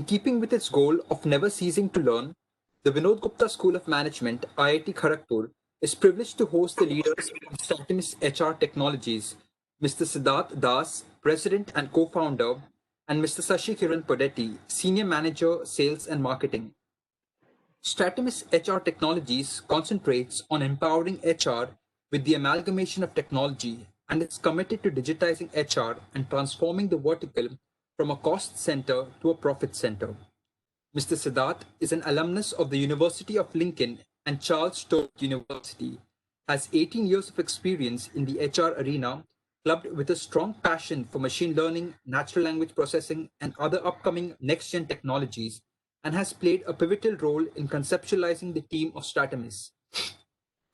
keeping with its goal of never ceasing to learn, the Vinod Gupta School of Management, IIT Kharagpur, is privileged to host the leaders of Stratemis HR Technologies, Mr. Siddharth Das, President and co-founder, and Mr. Shashi Kiran Podeti, Senior Manager Sales and Marketing. Stratemis HR Technologies concentrates on empowering HR with the amalgamation of technology and is committed to digitizing HR and transforming the vertical from a cost center to a profit center. Mr. Siddharth is an alumnus of the University of Lincoln and Charles Sturt University, has 18 years of experience in the HR arena, clubbed with a strong passion for machine learning, natural language processing, and other upcoming next-gen technologies, and has played a pivotal role in conceptualizing the team of Stratemis.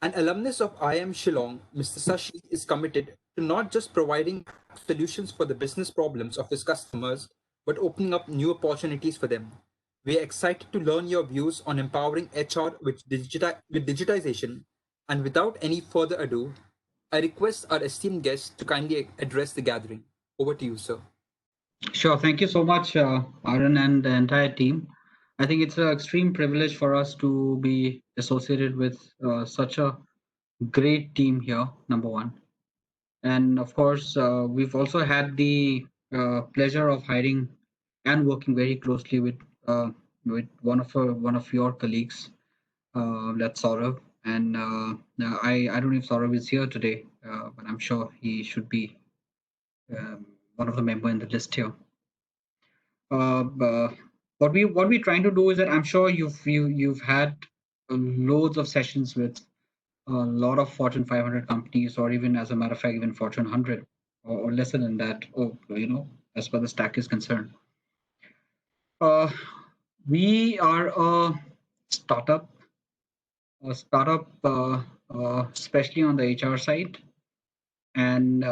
An alumnus of IIM Shillong, Mr. Sashi is committed to not just providing solutions for the business problems of his customers, but opening up new opportunities for them. We are excited to learn your views on empowering HR with digitization. And without any further ado, I request our esteemed guest to kindly address the gathering. Over to you, sir. Sure. Thank you so much, Arun and the entire team. I think it's an extreme privilege for us to be associated with such a great team here, number one. And of course, we've also had the pleasure of hiring and working very closely with one of your colleagues, that's Saurabh. And I don't know if Saurabh is here today, but I'm sure he should be one of the member in the list here. What we're trying to do is that I'm sure you've had loads of sessions with a lot of Fortune 500 companies, or even as a matter of fact, even Fortune 100 or lesser than that, or as far as the stack is concerned. We are a startup, especially on the HR side, and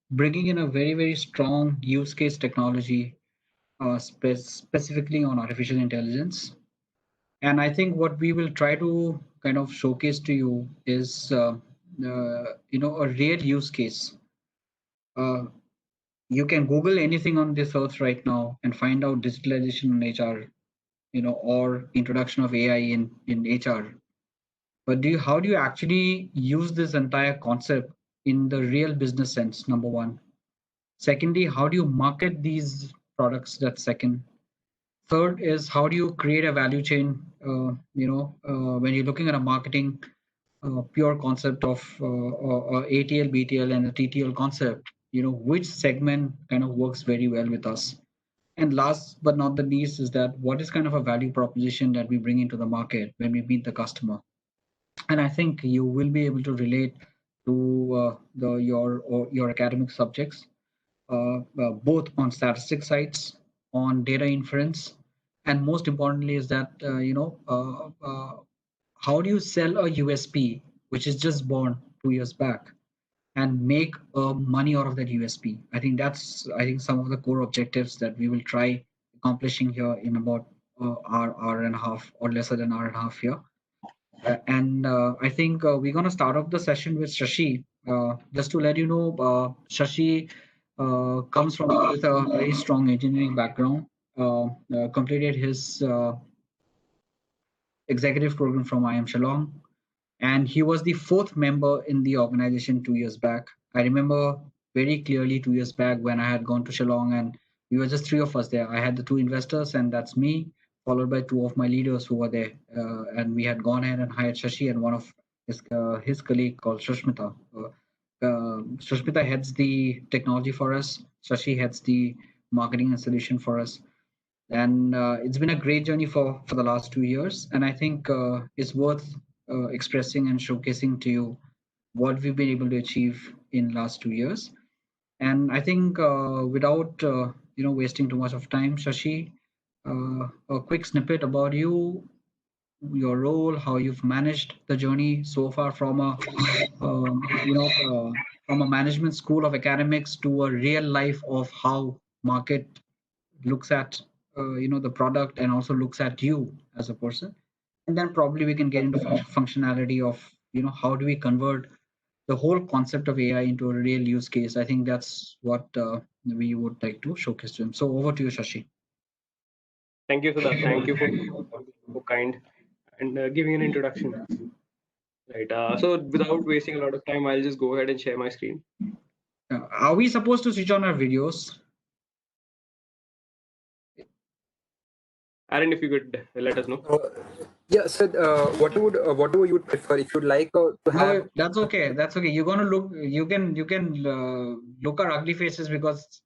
bringing in a very strong use case technology, specifically on artificial intelligence. And I think what we will try to kind of showcase to you is a real use case. You can Google anything on this earth right now and find out digitalization in HR, or introduction of AI in HR. But how do you actually use this entire concept in the real business sense? Number one. Secondly, how do you market these products? That's second. Third is, how do you create a value chain? When you're looking at a marketing pure concept of ATL, BTL, and a TTL concept, which segment kind of works very well with us. And last but not the least is that what is kind of a value proposition that we bring into the market when we meet the customer. And I think you will be able to relate to your academic subjects, both on statistics sites, on data inference, and most importantly is that how do you sell a USP which is just born 2 years back and make money out of that USP? I think that's some of the core objectives that we will try accomplishing here in about hour and a half or lesser than hour and a half here. And I think we're going to start off the session with Shashi. Just to let you know, Shashi comes from with a very strong engineering background, completed his executive program from IIM Shillong, and he was the fourth member in the organization 2 years back. I remember very clearly 2 years back when I had gone to Shillong, and we were just three of us there. I had the two investors, and that's me, followed by two of my leaders who were there. And we had gone ahead and hired Shashi and one of his colleague called Sushmita. Sushmita heads the technology for us. Shashi heads the marketing and solution for us. And it's been a great journey for the last 2 years. And I think it's worth expressing and showcasing to you what we've been able to achieve in last 2 years. And I think without wasting too much of time, Shashi, a quick snippet about you, your role, how you've managed the journey so far from a from a management school of academics to a real life of how market looks at the product and also looks at you as a person. And then probably we can get into functionality of how do we convert the whole concept of AI into a real use case. I think that's what we would like to showcase to him. So over to you, Shashi. Thank you, Siddharth. Thank you for being so kind and giving an introduction. Right. So without wasting a lot of time, I'll just go ahead and share my screen. Are we supposed to switch on our videos? Aaron, if you could let us know. Yeah, so whatever you would prefer, if you'd like to have. No, that's okay. That's okay. You're gonna look. You can look our ugly faces because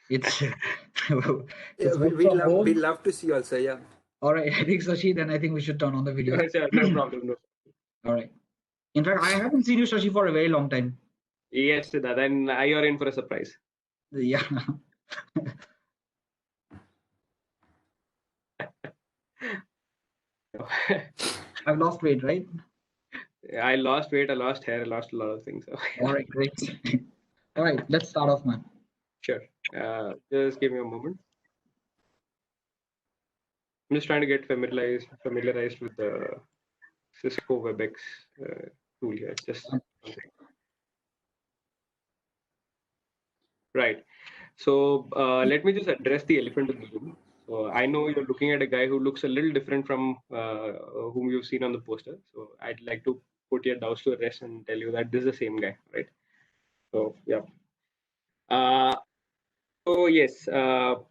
it's it's work from home. We'd love to see you also. Yeah. All right. I think Shashi. Then I think we should turn on the video. Sure, no problem. No. All right. In fact, I haven't seen you, Shashi, for a very long time. Yes, Siddharth, and you're in for a surprise. Yeah. I've lost weight, right? I lost weight, I lost hair, I lost a lot of things. All right, great. All right, let's start off, man. Sure. Just give me a moment. I'm just trying to get familiarized with the Cisco WebEx tool here. Just right. So let me just address the elephant in the room. So I know you're looking at a guy who looks a little different from whom you've seen on the poster. So I'd like to put your doubts to rest and tell you that this is the same guy, right? So yeah. So yes, 2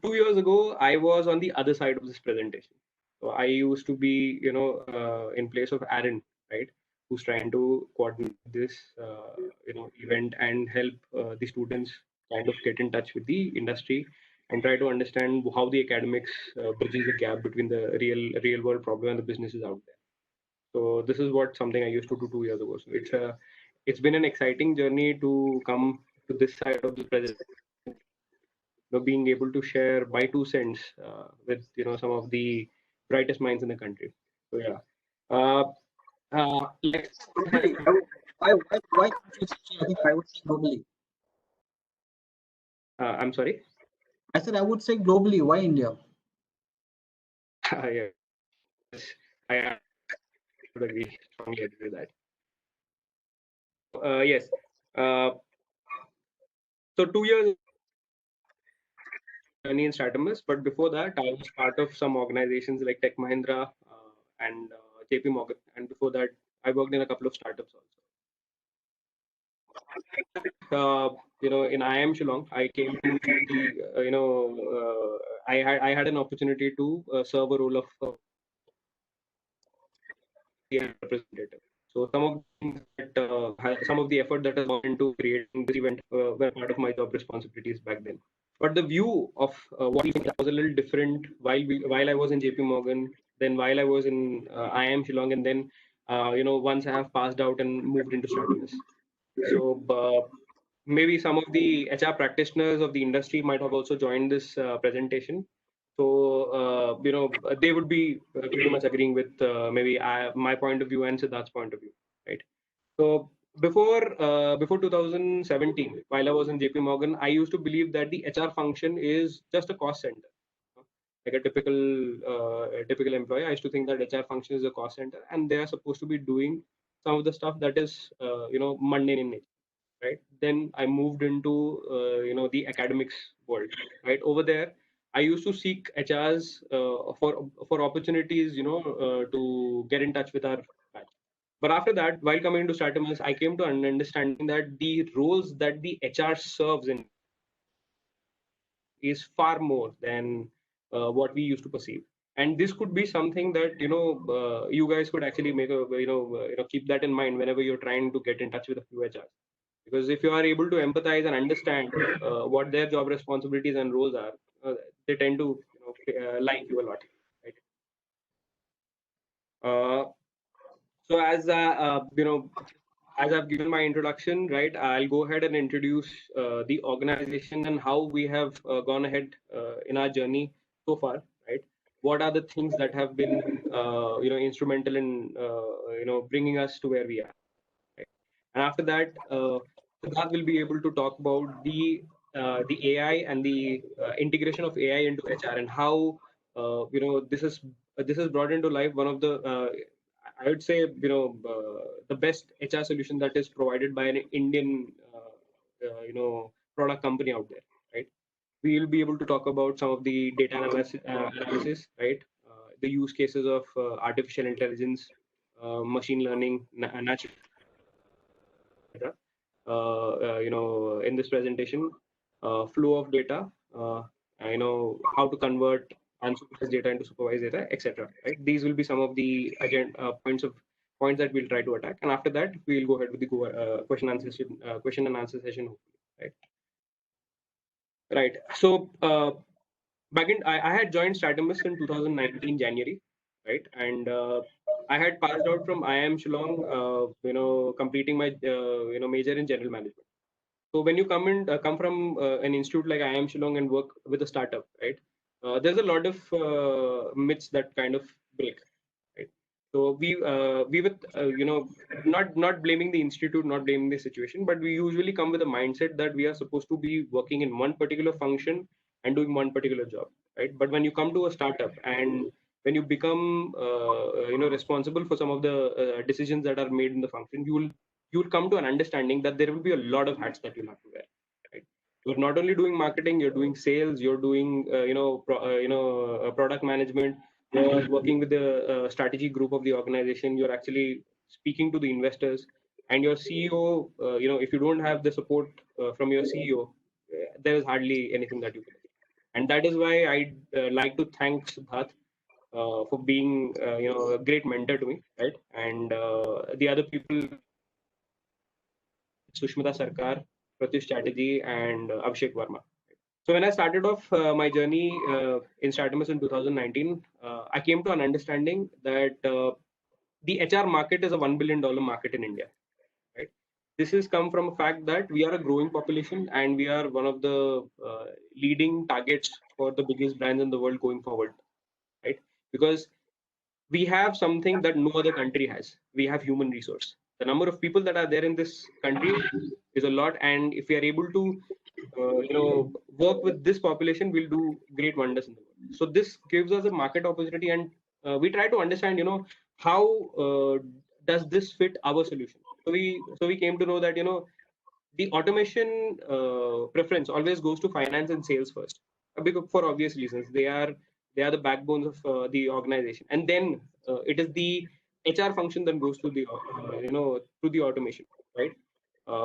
years ago, I was on the other side of this presentation. So I used to be, in place of Aaron, right, who's trying to coordinate this, event and help the students kind of get in touch with the industry and try to understand how the academics bridges the gap between the real world problem and the businesses out there. So this is what something I used to do 2 years ago. So it's been an exciting journey to come to this side of the presentation, being able to share my 2 cents with some of the brightest minds in the country. So yeah, like Globally, why countries? I think I would say globally. I'm sorry. I said I would say globally. Why India? Yeah, I would strongly agree with that. Yes. So 2 years journey in Stratemis, but before that, I was part of some organizations like Tech Mahindra and JP Morgan, and before that, I worked in a couple of startups also. In IIM Shillong, I came to the, I had an opportunity to serve a role of representative. So some of the things that some of the effort that has gone into creating this event were part of my job responsibilities back then. But the view of what we think was a little different while I was in JP Morgan, then while I was in IIM Shillong, and then once I have passed out and moved into Stratemis. So maybe some of the HR practitioners of the industry might have also joined this presentation. So they would be pretty much agreeing with maybe my point of view and Siddharth's point of view, right? So before 2017, while I was in JP Morgan, I used to believe that the HR function is just a cost center. Like a typical employee, I used to think that HR function is a cost center, and they are supposed to be doing some of the stuff that is mundane in nature. Right. Then I moved into the academics world. Right over there, I used to seek HRs for opportunities, to get in touch with our batch. But after that, while coming into Stratemis, I came to an understanding that the roles that the HR serves in is far more than what we used to perceive. And this could be something that you guys could actually make a keep that in mind whenever you're trying to get in touch with a few HRs. Because if you are able to empathize and understand what their job responsibilities and roles are, they tend to like you a lot, right? So as I've given my introduction, right, I'll go ahead and introduce the organization and how we have gone ahead in our journey so far, right? What are the things that have been instrumental in bringing us to where we are, right? And after that, Siddharth will be able to talk about the AI and the integration of AI into HR and how this is brought into life one of the I would say, the best HR solution that is provided by an Indian, product company out there, right? We will be able to talk about some of the data analysis, right? The use cases of artificial intelligence, machine learning, natural data, in this presentation, flow of data, how to convert unsupervised data into supervised data, etc. Right? These will be some of the points that we'll try to attack, and after that we'll go ahead with the question and answer session, hopefully. Right. Right. So back in I had joined Stratemis in 2019 January, right, and I had passed out from IIM Shillong, completing my major in general management. So when you come from an institute like IIM Shillong and work with a startup, right, there's a lot of myths that kind of break, right? So we with not blaming the institute, not blaming the situation, but we usually come with a mindset that we are supposed to be working in one particular function and doing one particular job, right? But when you come to a startup and when you become responsible for some of the decisions that are made in the function, you'll come to an understanding that there will be a lot of hats that you'll have to wear, right? You're not only doing marketing, you're doing sales, you're doing product management, you're working with the strategy group of the organization, you're actually speaking to the investors, and your CEO, if you don't have the support from your CEO, there is hardly anything that you can do. And that is why I like to thank Siddharth for being a great mentor to me, right? And the other people, Sushmita Sarkar, Pratyush Chatterjee, and Abhishek Verma. So when I started off my journey in Stratemis in 2019, I came to an understanding that the HR market is a $1 billion market in India. Right? This has come from a fact that we are a growing population and we are one of the leading targets for the biggest brands in the world going forward. Right? Because we have something that no other country has. We have human resource. The number of people that are there in this country is a lot, and if we are able to work with this population, we'll do great wonders in the world. So this gives us a market opportunity, and we try to understand how does this fit our solution. So we came to know that the automation preference always goes to finance and sales first, because for obvious reasons. They are the backbones of the organization, and then it is the HR function that goes to the to the automation, right?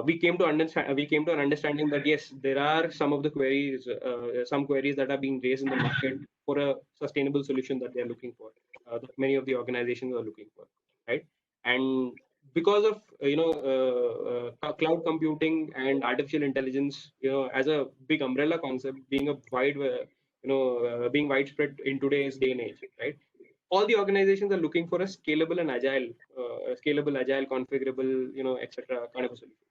We came to an understanding that yes, there are some of the queries, some queries that are being raised in the market for a sustainable solution that they are looking for, that many of the organizations are looking for, right? And because of cloud computing and artificial intelligence, as a big umbrella concept, being a being widespread in today's day and age, right? All the organizations are looking for a scalable and agile, configurable, etc. kind of a solution,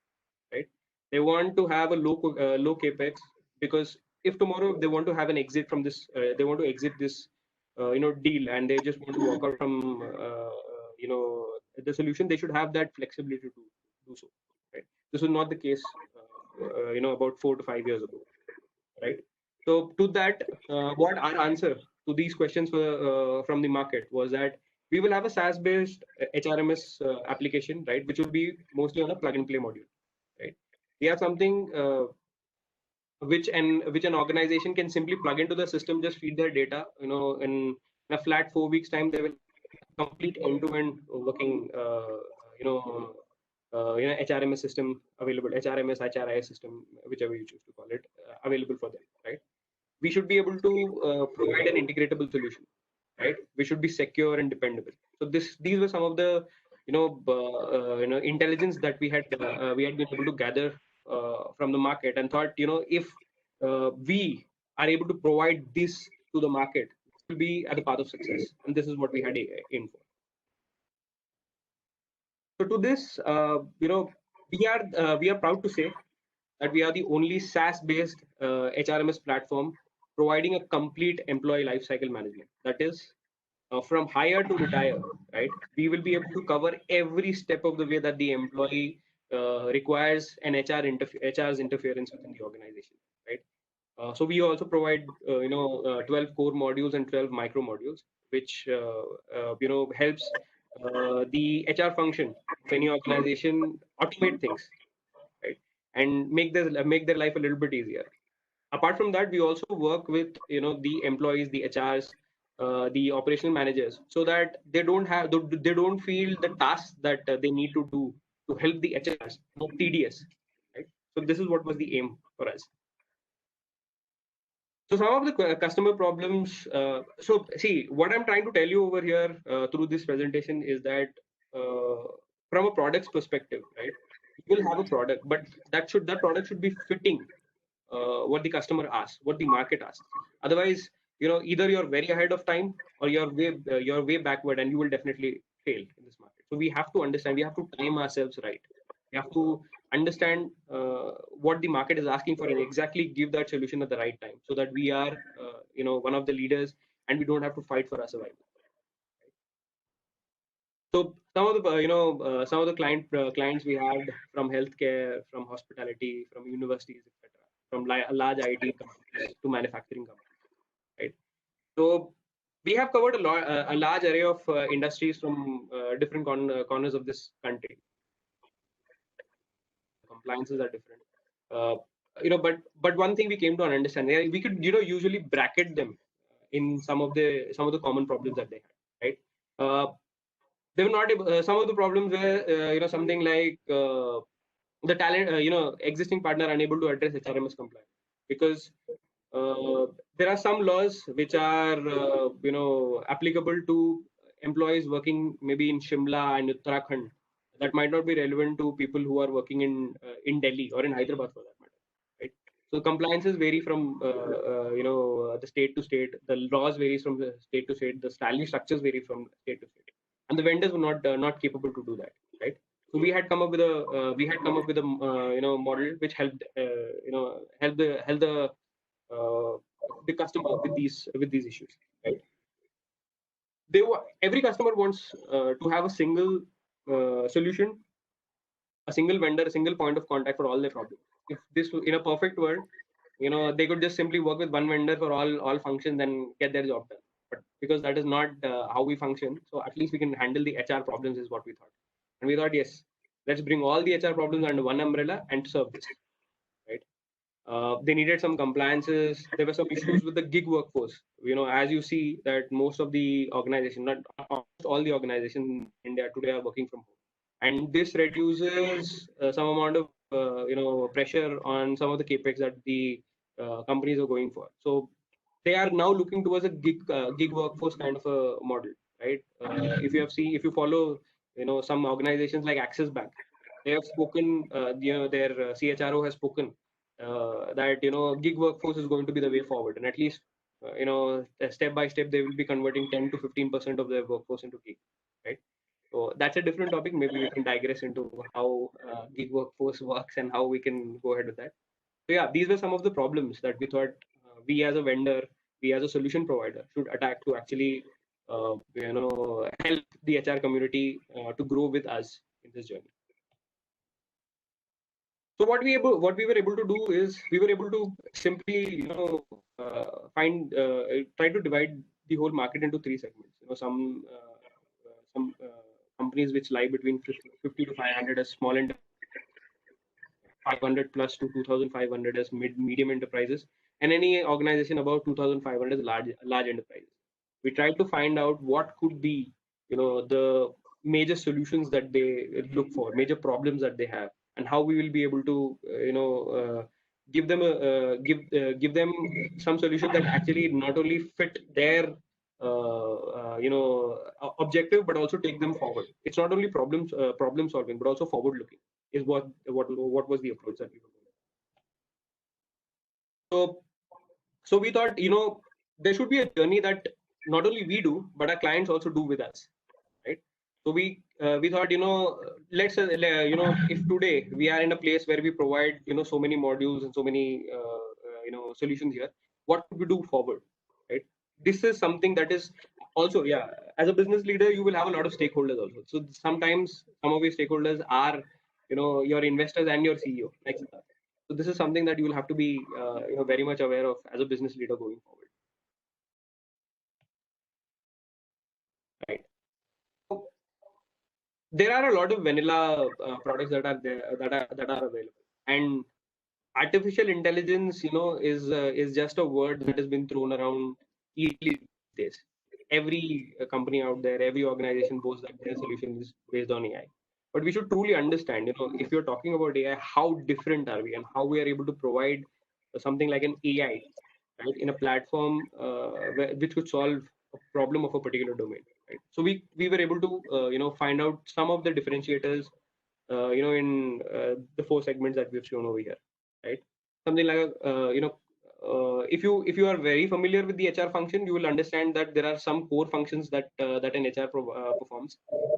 right? They want to have a low capex, because if tomorrow they want to have an exit from this, they want to exit this, deal, and they just want to walk out from, the solution, they should have that flexibility to do so, right? This was not the case, about 4 to 5 years ago, right? So to that, what our answer to these questions from the market was that we will have a SaaS-based HRMS application, right, which will be mostly on a plug-and-play module, right? We have something which an organization can simply plug into the system, just feed their data, in a flat 4 weeks time, they will complete end-to-end working, HRMS system available, HRMS, HRIS system, whichever you choose to call it, available for them, right? We should be able to provide an integratable solution, right? We should be secure and dependable. So these were some of the intelligence that we had been able to gather from the market, and thought, if we are able to provide this to the market, it will be at the path of success, and this is what we had aimed for. So to this, we are proud to say that we are the only SaaS-based HRMS platform providing a complete employee lifecycle management. That is, from hire to retire, right? We will be able to cover every step of the way that the employee requires an HR's interference within the organization, right? So we also provide 12 core modules and 12 micro modules, which helps the HR function of any organization, automate things, right, and make their life a little bit easier. Apart from that, we also work with the employees, the HRs, the operational managers, so that they don't feel the tasks that they need to do to help the HRs more tedious, right? So this is what was the aim for us. So some of the customer problems. So see, what I'm trying to tell you over here through this presentation is that from a product's perspective, right? You will have a product, but that product should be fitting what the customer asks, what the market asks. Otherwise, either you're very ahead of time or you're way backward, and you will definitely fail in this market. So we have to understand. We have to time ourselves right. We have to understand what the market is asking for and exactly give that solution at the right time, so that we are one of the leaders and we don't have to fight for our survival. So some of the some of the clients we had from healthcare, from hospitality, from universities, etc., from large IT companies to manufacturing companies, right? So we have covered a large array of industries from different corners of this country. Compliances are different, but one thing we came to understand, we could usually bracket them in some of the common problems that they had, right? They were not able, some of the problems were something like the talent existing partner unable to address HRMS compliance, because there are some laws which are applicable to employees working maybe in Shimla and Uttarakhand, that might not be relevant to people who are working in Delhi or in Hyderabad for that matter, right? So compliances vary from the state to state. The laws varies from the state to state. The salary structures vary from state to state, and the vendors were not capable to do that, right? So we had come up with a model which helped the customer with these issues, right? Every customer wants to have a single solution, a single vendor, a single point of contact for all their problems. If this in a perfect world, they could just simply work with one vendor for all functions and get their job done. But because that is not how we function, so at least we can handle the HR problems, is what we thought. And we thought, yes, let's bring all the HR problems under one umbrella and serve this, right? They needed some compliances. There were some issues with the gig workforce. As you see that most of the organization, not almost all the organizations in India today, are working from home, and this reduces some amount of pressure on some of the capex that the companies are going for. So they are now looking towards a gig workforce kind of a model, right? If you follow some organizations like Axis Bank, they have spoken, their CHRO has spoken that gig workforce is going to be the way forward, and at least step by step they will be converting 10 to 15% of their workforce into gig, right? So that's a different topic. Maybe we can digress into how gig workforce works and how we can go ahead with that. So yeah, these were some of the problems that we thought we as a vendor, we as a solution provider should attack to actually help the HR community to grow with us in this journey. So what we were able to do is we were able to simply try to divide the whole market into three segments. Some companies which lie between 50 to 500 as small and 500 plus to 2,500 as medium enterprises, and any organization above 2,500 as large enterprises. We tried to find out what could be the major solutions that they look for, major problems that they have, and how we will be able to give them give them some solution that actually not only fit their objective, but also take them forward. It's not only problem solving, but also forward looking is what was the approach that we were going. So we thought there should be a journey that not only we do, but our clients also do with us, right? So we thought let's if today we are in a place where we provide so many modules and so many solutions here, what could we do forward, right? This is something that is also, yeah, as a business leader you will have a lot of stakeholders also. So sometimes some of your stakeholders are your investors and your CEO, like Siddharth. So this is something that you will have to be very much aware of as a business leader going forward, right? there are a lot of vanilla products that are there that are available, and artificial intelligence, is just a word that has been thrown around easily these days. Every company out there, every organization boasts that their solution is based on AI. But we should truly understand, if you're talking about AI, how different are we, and how we are able to provide something like an AI, right, in a platform which could solve a problem of a particular domain, right? So we were able to find out some of the differentiators, in the four segments that we've shown over here, right? Something like if you are very familiar with the HR function, you will understand that there are some core functions that an HR performs,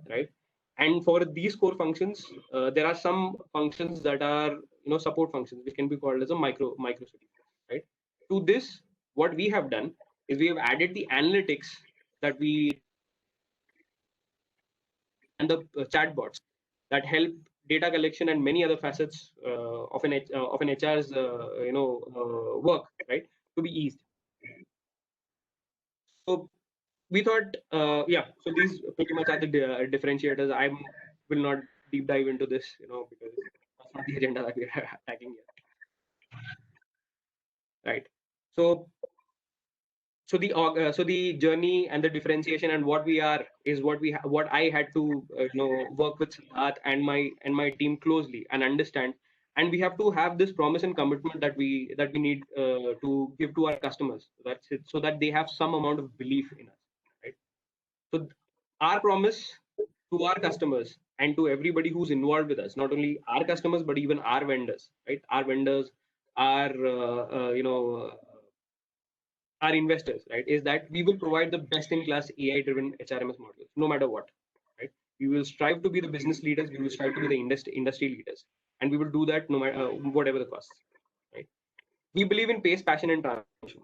right? And for these core functions, there are some functions that are support functions, which can be called as a micro solution, right? To this, what we have done is we have added the analytics that we and the chatbots that help data collection and many other facets of an HR's work, right, to be eased. So we thought, so these pretty much are the differentiators. I will not deep dive into this, because that's not the agenda that we're attacking here, right? So the journey and the differentiation and what we are is what I had to work with Siddharth and my team closely and understand, and we have to have this promise and commitment that we need to give to our customers. That's it, so that they have some amount of belief in us, right? So our promise to our customers and to everybody who's involved with us, not only our customers but even our vendors, right? Our vendors, our our investors, right, is that we will provide the best-in-class AI-driven HRMS modules, no matter what, right? We will strive to be the business leaders. We will strive to be the industry leaders, and we will do that no matter whatever the costs, right? We believe in pace, passion, and transformation.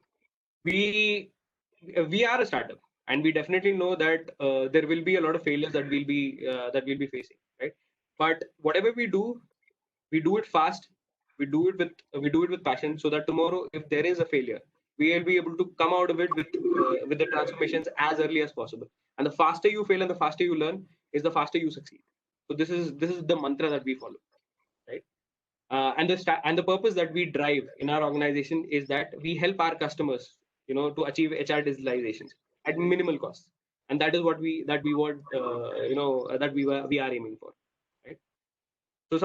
We are a startup, and we definitely know that there will be a lot of failures that we'll be facing, right? But whatever we do it fast, we do it with passion, so that tomorrow if there is a failure, we will be able to come out of it with the transformations as early as possible. And the faster you fail and the faster you learn is the faster you succeed. So this is the mantra that we follow, right? And the purpose that we drive in our organization is that we help our customers to achieve HR digitalizations at minimal costs, and that is what we want we are aiming for, right? So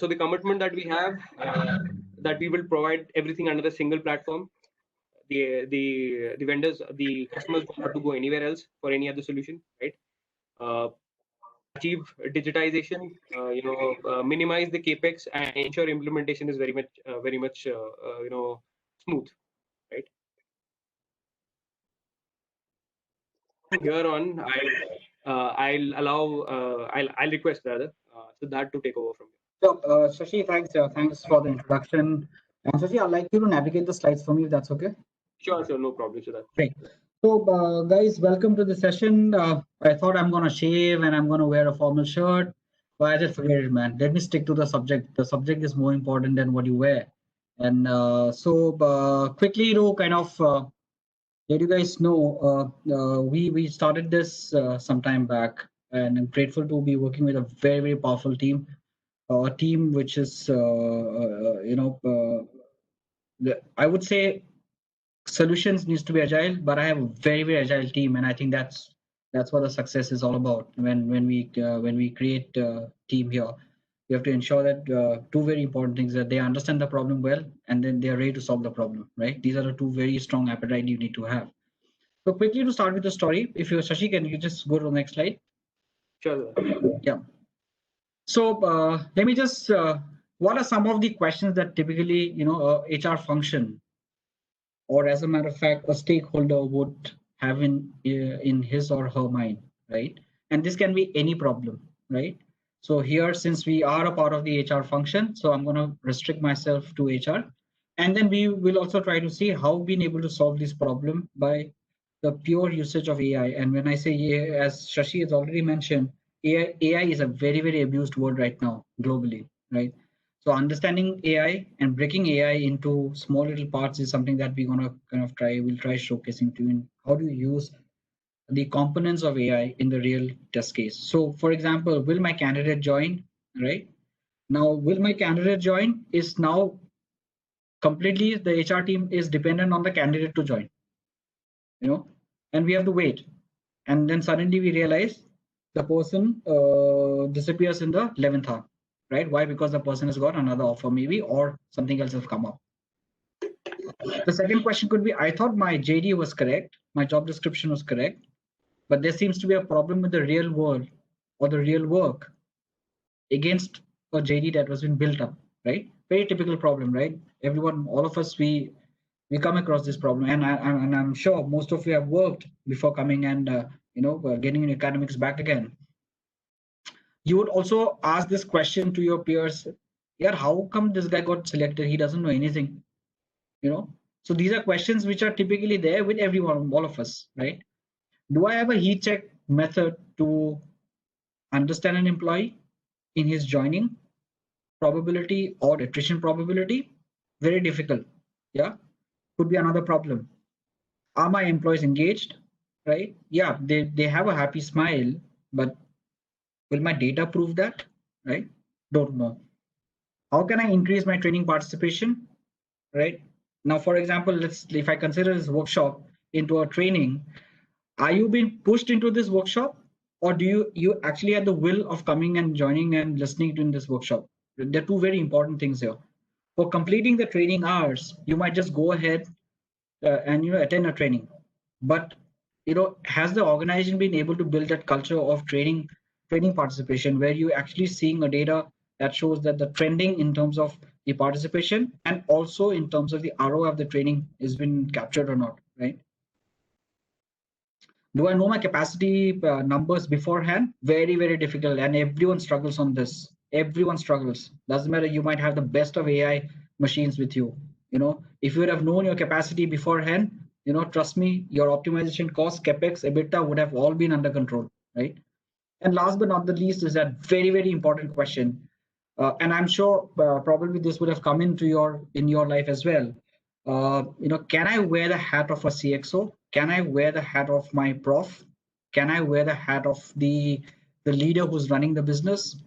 the commitment that we have, that we will provide everything under a single platform. The vendors, the customers don't have to go anywhere else for any other solution, right? Uh, Achieve digitization, minimize the capex, and ensure implementation is very much smooth, right? Here on, I'll request rather Siddharth to take over from here. So, Shashi, thanks for the introduction. And Shashi, I'd like you to navigate the slides for me, if that's okay. Sure, no problem, Siddharth. Great. So, guys, welcome to the session. I thought I'm gonna shave and I'm gonna wear a formal shirt, but I just forget it, man. Let me stick to the subject. The subject is more important than what you wear. And quickly to kind of let you guys know, we started this some time back, and I'm grateful to be working with a very powerful team, a team which is I would say solutions needs to be agile, but I have a very agile team, and I think that's what the success is all about. When we create a team here, we have to ensure that two very important things: that they understand the problem well, and then they are ready to solve the problem. Right? These are the two very strong appetite you need to have. So quickly to start with the story, if you're Shashi, can you just go to the next slide? Sure. Yeah. So let me just. What are some of the questions that typically HR function, or as a matter of fact, a stakeholder would have in his or her mind, right? And this can be any problem, right? So here, since we are a part of the HR function, so I'm going to restrict myself to HR, and then we will also try to see how we've been able to solve this problem by the pure usage of AI. And when I say AI, as Shashi has already mentioned, AI is a very abused word right now globally, right? So understanding AI and breaking AI into small little parts is something that we're gonna kind of we'll try showcasing to you. How do you use the components of AI in the real test case. So for example, will my candidate join, right? Now, will my candidate join is now completely the HR team is dependent on the candidate to join, and we have to wait. And then suddenly we realize the person disappears in the 11th hour, right? Why? Because the person has got another offer maybe, or something else has come up. The second question could be, I thought my JD was correct, my job description was correct, but there seems to be a problem with the real world or the real work against a JD that was been built up, right? Very typical problem, right? Everyone, all of us, we come across this problem, and I'm sure most of you have worked before coming and getting in academics back again. You would also ask this question to your peers, yeah, how come this guy got selected? He doesn't know anything, So these are questions which are typically there with everyone, all of us, right? Do I have a heat check method to understand an employee in his joining probability or attrition probability? Very difficult. Yeah, could be another problem. Are my employees engaged? Right? Yeah, they have a happy smile, but will my data prove that? Right? Don't know. How can I increase my training participation? Right? Now, for example, if I consider this workshop into a training, are you being pushed into this workshop, or do you actually have the will of coming and joining and listening to this workshop? There are two very important things here. For completing the training hours, you might just go ahead and attend a training, but has the organization been able to build that culture of training participation, where you actually seeing a data that shows that the trending in terms of the participation and also in terms of the ROI of the training has been captured or not, right? Do I know my capacity numbers beforehand? Very, very difficult. And everyone struggles on this. Everyone struggles. Doesn't matter. You might have the best of AI machines with you. If you would have known your capacity beforehand, trust me, your optimization costs, CapEx, EBITDA would have all been under control, right? And last but not the least is that very, very important question. And I'm sure probably this would have come into in your life as well. Can I wear the hat of a CXO? Can I wear the hat of my prof? Can I wear the hat of the leader who's running the business?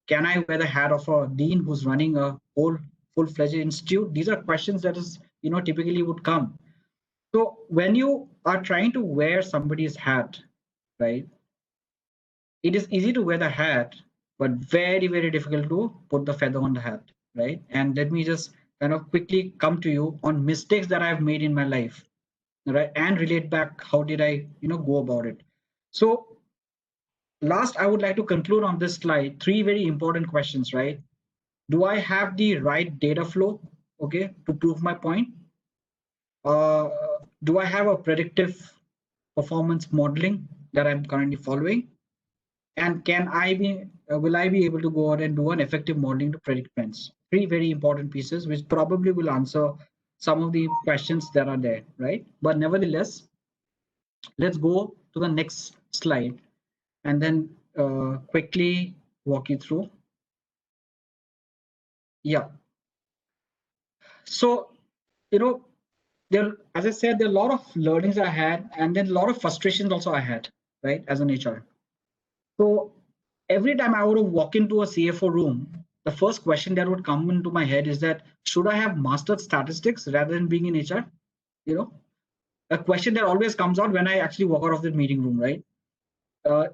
Can I wear the hat of a dean who's running a whole full-fledged institute? These are questions that is typically would come. So when you are trying to wear somebody's hat, right? It is easy to wear the hat, but very, very difficult to put the feather on the hat, right? And let me just kind of quickly come to you on mistakes that I've made in my life, right? And relate back how did I, go about it. So last, I would like to conclude on this slide, three very important questions, right? Do I have the right data flow, okay, to prove my point? Uh, do I have a predictive performance modeling that I'm currently following? And will I be able to go out and do an effective modeling to predict trends? Three very important pieces, which probably will answer some of the questions that are there, right? But nevertheless, let's go to the next slide and then quickly walk you through. Yeah. So, as I said, there are a lot of learnings I had, and then a lot of frustrations also I had, right, as an HR. So every time I would walk into a CFO room, the first question that would come into my head is that, should I have mastered statistics rather than being in HR? A question that always comes out when I actually walk out of the meeting room, right?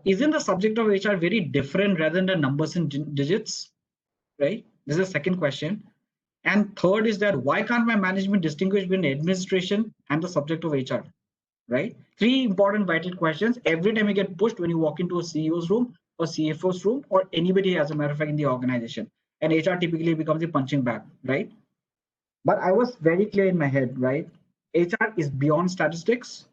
Isn't the subject of HR very different rather than the numbers and digits, right? This is the second question. And third is that, why can't my management distinguish between administration and the subject of HR? Right? Three important vital questions every time you get pushed when you walk into a CEO's room or CFO's room or anybody, as a matter of fact, in the organization. And HR typically becomes the punching bag, right? But I was very clear in my head, right? HR is beyond statistics.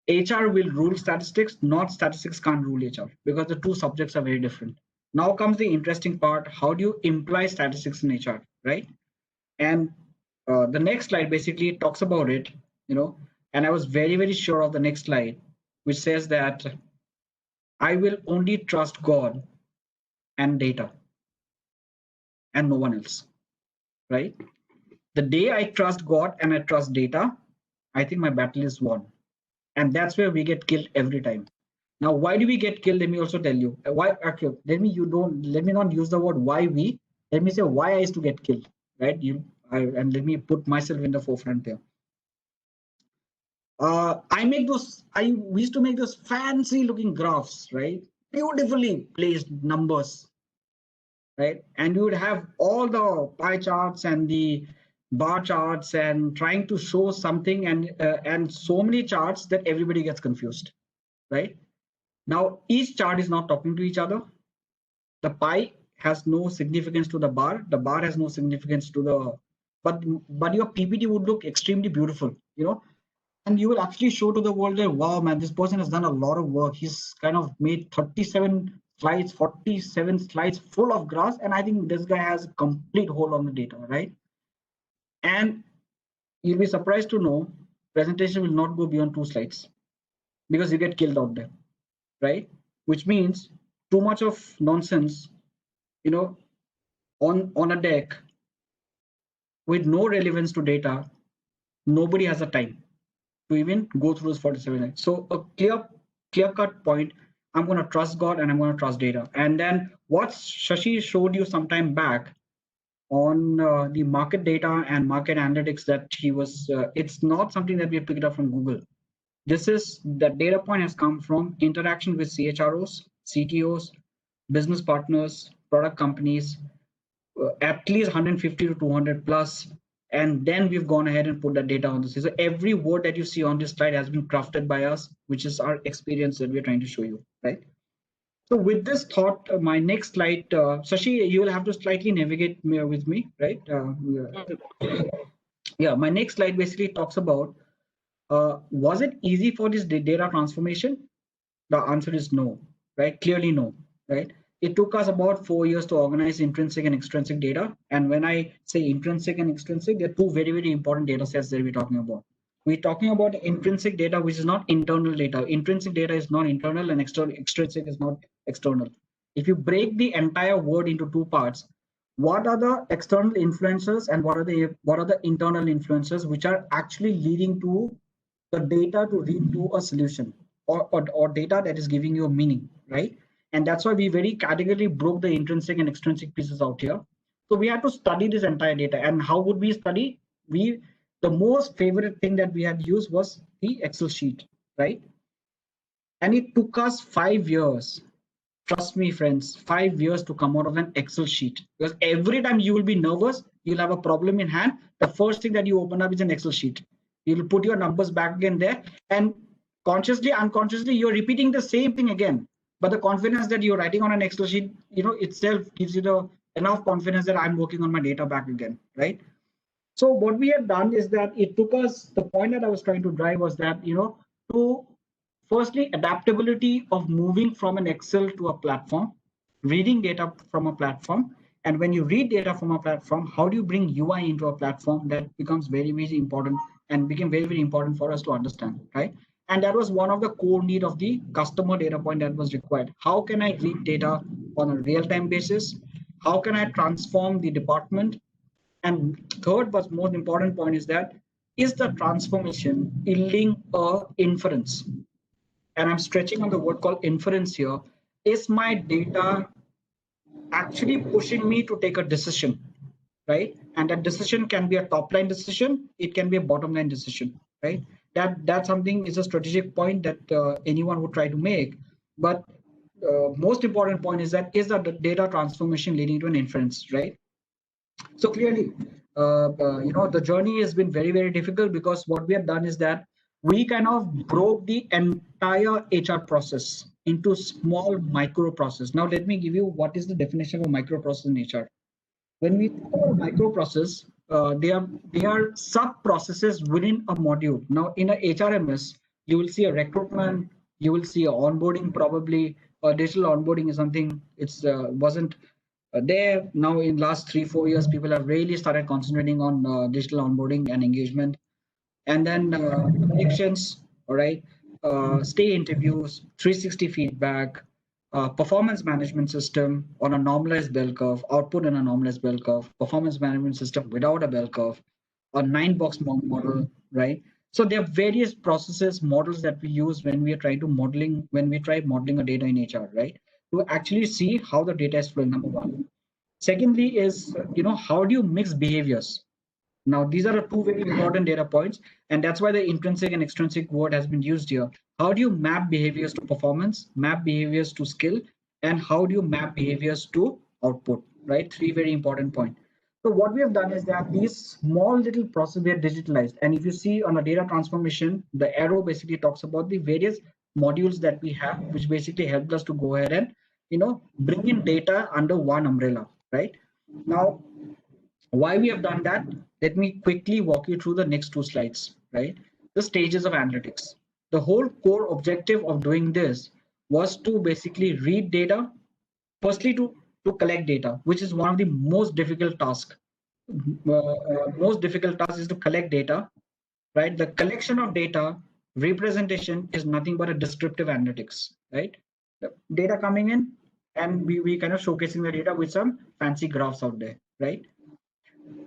HR will rule statistics, not statistics can't rule HR, because the two subjects are very different. Now comes the interesting part. How do you imply statistics in HR, right? And the next slide basically talks about it, and I was very, very sure of the next slide, which says that I will only trust God and data and no one else, right? The day I trust God and I trust data, I think my battle is won. And that's where we get killed every time. Now, why do we get killed? Let me also tell you. Why? Okay, let me not use the word why we. Let me say why I used to get killed, right? And let me put myself in the forefront there. We used to make those fancy looking graphs, right? Beautifully placed numbers, right? And you would have all the pie charts and the bar charts and trying to show something, and so many charts that everybody gets confused, right? Now, each chart is not talking to each other. The pie has no significance to the bar. The bar has no significance to the, but your PPT would look extremely beautiful, and you will actually show to the world that, wow, man, this person has done a lot of work. He's kind of made 37 slides, 47 slides full of graphs, and I think this guy has a complete hold on the data, right? And you'll be surprised to know presentation will not go beyond 2 slides because you get killed out there, right? Which means too much of nonsense, on a deck with no relevance to data. Nobody has the time to even go through those 47 lines. So a clear cut point, I'm going to trust God and I'm going to trust data. And then what Shashi showed you some time back on the market data and market analytics, that it's not something that we picked up from Google. The data point has come from interaction with CHROs, CTOs, business partners, product companies, at least 150 to 200 plus, and then we've gone ahead and put that data on this. So every word that you see on this slide has been crafted by us, which is our experience that we're trying to show you, right? So with this thought, my next slide, Shashi, you will have to slightly navigate with me, right? Yeah, my next slide basically talks about, was it easy for this data transformation? The answer is no, right? Clearly no, right? It took us about 4 years to organize intrinsic and extrinsic data. And when I say intrinsic and extrinsic, there are two very, very important data sets that we're talking about. We're talking about intrinsic data, which is not internal data. Intrinsic data is not internal and extrinsic is not external. If you break the entire word into two parts, what are the external influences and what are the internal influences which are actually leading to the data to lead to a solution, or data that is giving you a meaning, right? And that's why we very categorically broke the intrinsic and extrinsic pieces out here. So we had to study this entire data. And how would we study? The most favorite thing that we had used was the Excel sheet, right? And it took us 5 years. Trust me, friends, 5 years to come out of an Excel sheet. Because every time you will be nervous, you'll have a problem in hand. The first thing that you open up is an Excel sheet. You'll put your numbers back again there, and consciously, unconsciously, you're repeating the same thing again. But the confidence that you're writing on an Excel sheet, itself gives you enough confidence that I'm working on my data back again, right? So what we have done is that it took us, the point that I was trying to drive was that, to firstly, adaptability of moving from an Excel to a platform, reading data from a platform. And when you read data from a platform, how do you bring UI into a platform? That becomes very, very important and became very, very important for us to understand, right? And that was one of the core need of the customer data point that was required. How can I read data on a real-time basis? How can I transform the department? And third, but most important point is that, is the transformation yielding a inference? And I'm stretching on the word called inference here. Is my data actually pushing me to take a decision, right? And that decision can be a top line decision. It can be a bottom line decision, right? That something is a strategic point that anyone would try to make. But most important point is that, is the data transformation leading to an inference, right? So clearly, the journey has been very, very difficult, because what we have done is that we kind of broke the entire HR process into small micro process. Now, let me give you what is the definition of a micro process in HR. When we talk about micro process, they are sub processes within a module. Now, in a HRMS, you will see a recruitment, you will see a onboarding, probably a digital onboarding is something it's wasn't there. Now in last 3-4 years, people have really started concentrating on digital onboarding and engagement. And then predictions, all right, stay interviews, 360 feedback, performance management system on a normalized bell curve, output in a normalized bell curve, performance management system without a bell curve, a 9-box model, right? So there are various processes, models that we use when we are trying to try modeling a data in HR, right? To actually see how the data is flowing, number one. Secondly is, how do you mix behaviors? Now, these are two very important data points, and that's why the intrinsic and extrinsic word has been used here. How do you map behaviors to performance, map behaviors to skill, and how do you map behaviors to output, right? Three very important points. So what we have done is that these small little processes, they're digitalized. And if you see on a data transformation, the arrow basically talks about the various modules that we have, which basically helped us to go ahead and, bring in data under one umbrella, right? Now, why we have done that, let me quickly walk you through the next two slides, right? The stages of analytics. The whole core objective of doing this was to basically read data, firstly to collect data, which is one of the most difficult tasks. Most difficult task is to collect data, right? The collection of data, representation is nothing but a descriptive analytics, right? The data coming in, and we kind of showcasing the data with some fancy graphs out there, right?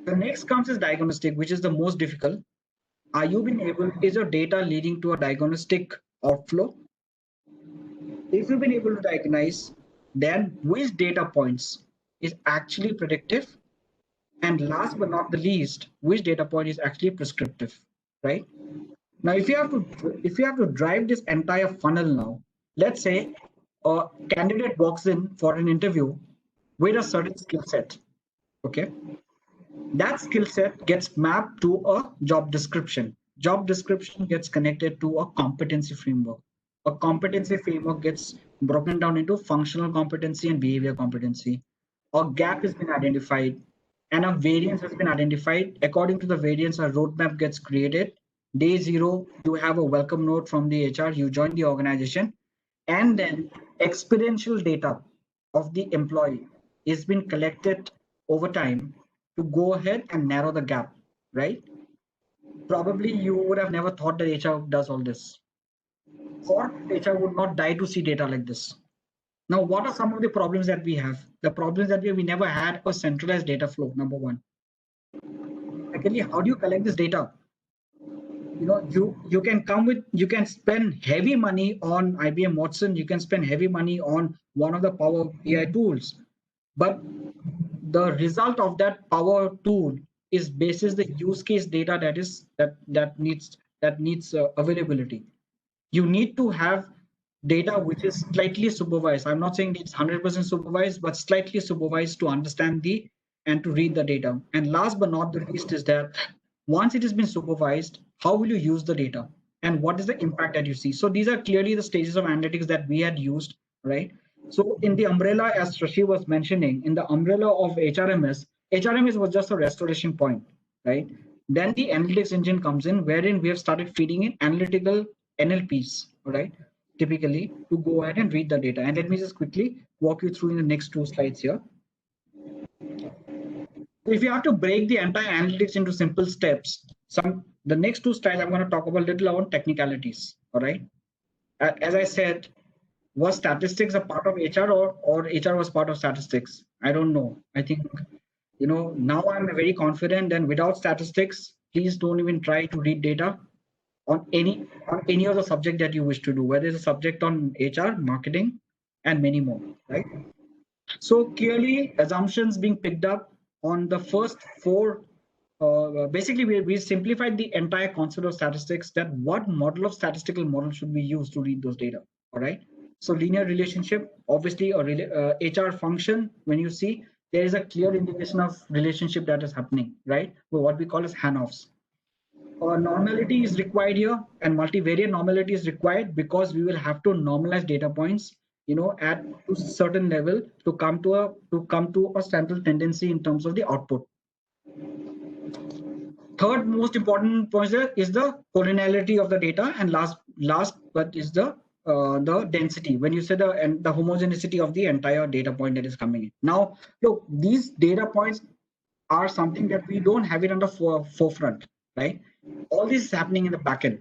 The next comes is diagnostic, which is the most difficult. Are you being able, is your data leading to a diagnostic outflow? If you've been able to diagnose, then which data points is actually predictive? And last but not the least, which data point is actually prescriptive, right? Now, if you have to drive this entire funnel now, let's say a candidate walks in for an interview with a certain skill set, okay? That skill set gets mapped to a job description. Job description gets connected to a competency framework. A competency framework gets broken down into functional competency and behavior competency. A gap has been identified and a variance has been identified. According to the variance, a roadmap gets created. Day zero, you have a welcome note from the HR, you join the organization, and then experiential data of the employee is being collected over time to go ahead and narrow the gap, right? Probably you would have never thought that HR does all this, or HR would not die to see data like this. Now, what are some of the problems that we have? The problems that we never had a centralized data flow, number one. Secondly, how do you collect this data? You can spend heavy money on IBM Watson, you can spend heavy money on one of the Power BI tools, but the result of that power tool is basis the use case data that needs availability. You need to have data which is slightly supervised. I'm not saying it's 100% supervised, but slightly supervised to understand and to read the data. And last but not the least is that once it has been supervised, how will you use the data and what is the impact that you see? So these are clearly the stages of analytics that we had used, right? So in the umbrella, as Shashi was mentioning, in the umbrella of HRMS was just a restoration point, right? Then the analytics engine comes in, wherein we have started feeding in analytical NLPs, right? Typically to go ahead and read the data. And let me just quickly walk you through in the next two slides here. If you have to break the entire analytics into simple steps, the next two slides I'm going to talk about a little on technicalities. All right. As I said, was statistics a part of HR or HR was part of statistics? I don't know. I think, now I'm very confident, and without statistics, please don't even try to read data on any of the subject that you wish to do, whether it's a subject on HR, marketing, and many more, right? So clearly, assumptions being picked up on the first four. Basically, we simplified the entire concept of statistics. That what model of statistical model should we use to read those data? All right. So linear relationship, obviously, a HR function. When you see there is a clear indication of relationship that is happening, right? Well, what we call as Hanoffs. Normality is required here, and multivariate normality is required because we will have to normalize data points, at to certain level to come to a central tendency in terms of the output. Third most important point is the collinearity of the data, and last but is the density. When you say the homogeneity of the entire data point that is coming in. Now, look, these data points are something that we don't have it on the forefront, right? All this is happening in the backend,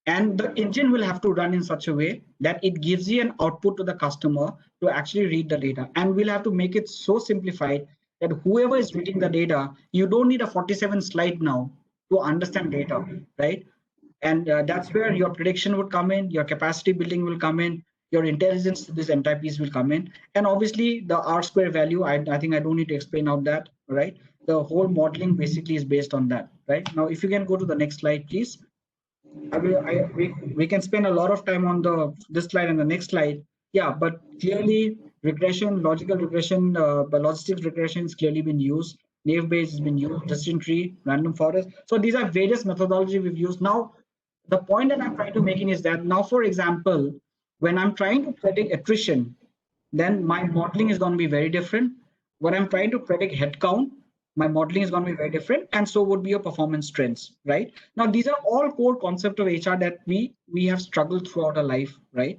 and the engine will have to run in such a way that it gives you an output to the customer to actually read the data. And we'll have to make it so simplified that whoever is reading the data, you don't need a 47 slide now to understand data, right? And that's where your prediction would come in, your capacity building will come in, your intelligence, these MTIPs will come in. And obviously the R square value, I think I don't need to explain out that, right? The whole modeling basically is based on that, right? Now, if you can go to the next slide, please. We can spend a lot of time on this slide and the next slide. Yeah, but clearly regression, logical regression, but logistics regression has clearly been used. Naive Bayes has been used, decision tree, random forest. So these are various methodology we've used. Now, the point that I'm trying to make in is that now, for example, when I'm trying to predict attrition, then my modeling is going to be very different. When I'm trying to predict headcount, my modeling is going to be very different, and so would be your performance trends, right? Now, these are all core concepts of HR that we have struggled throughout our life, right?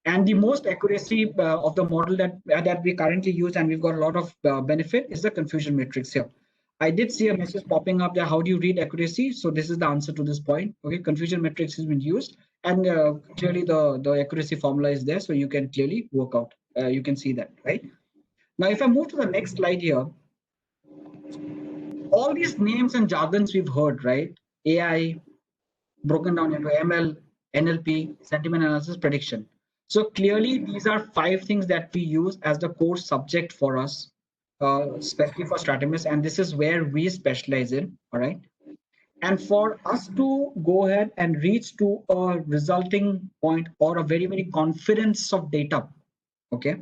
And the most accuracy of the model that we currently use, and we've got a lot of benefit, is the confusion matrix here. I did see a message popping up there. How do you read accuracy? So this is the answer to this point. Okay, confusion matrix has been used, and clearly the accuracy formula is there, so you can clearly work out. You can see that, right? Now, if I move to the next slide here, all these names and jargons we've heard, right? AI broken down into ML, NLP, sentiment analysis, prediction. So clearly, these are 5 things that we use as the core subject for us, especially for Stratemis, and this is where we specialize in. All right. And for us to go ahead and reach to a resulting point or a very confidence of data, okay,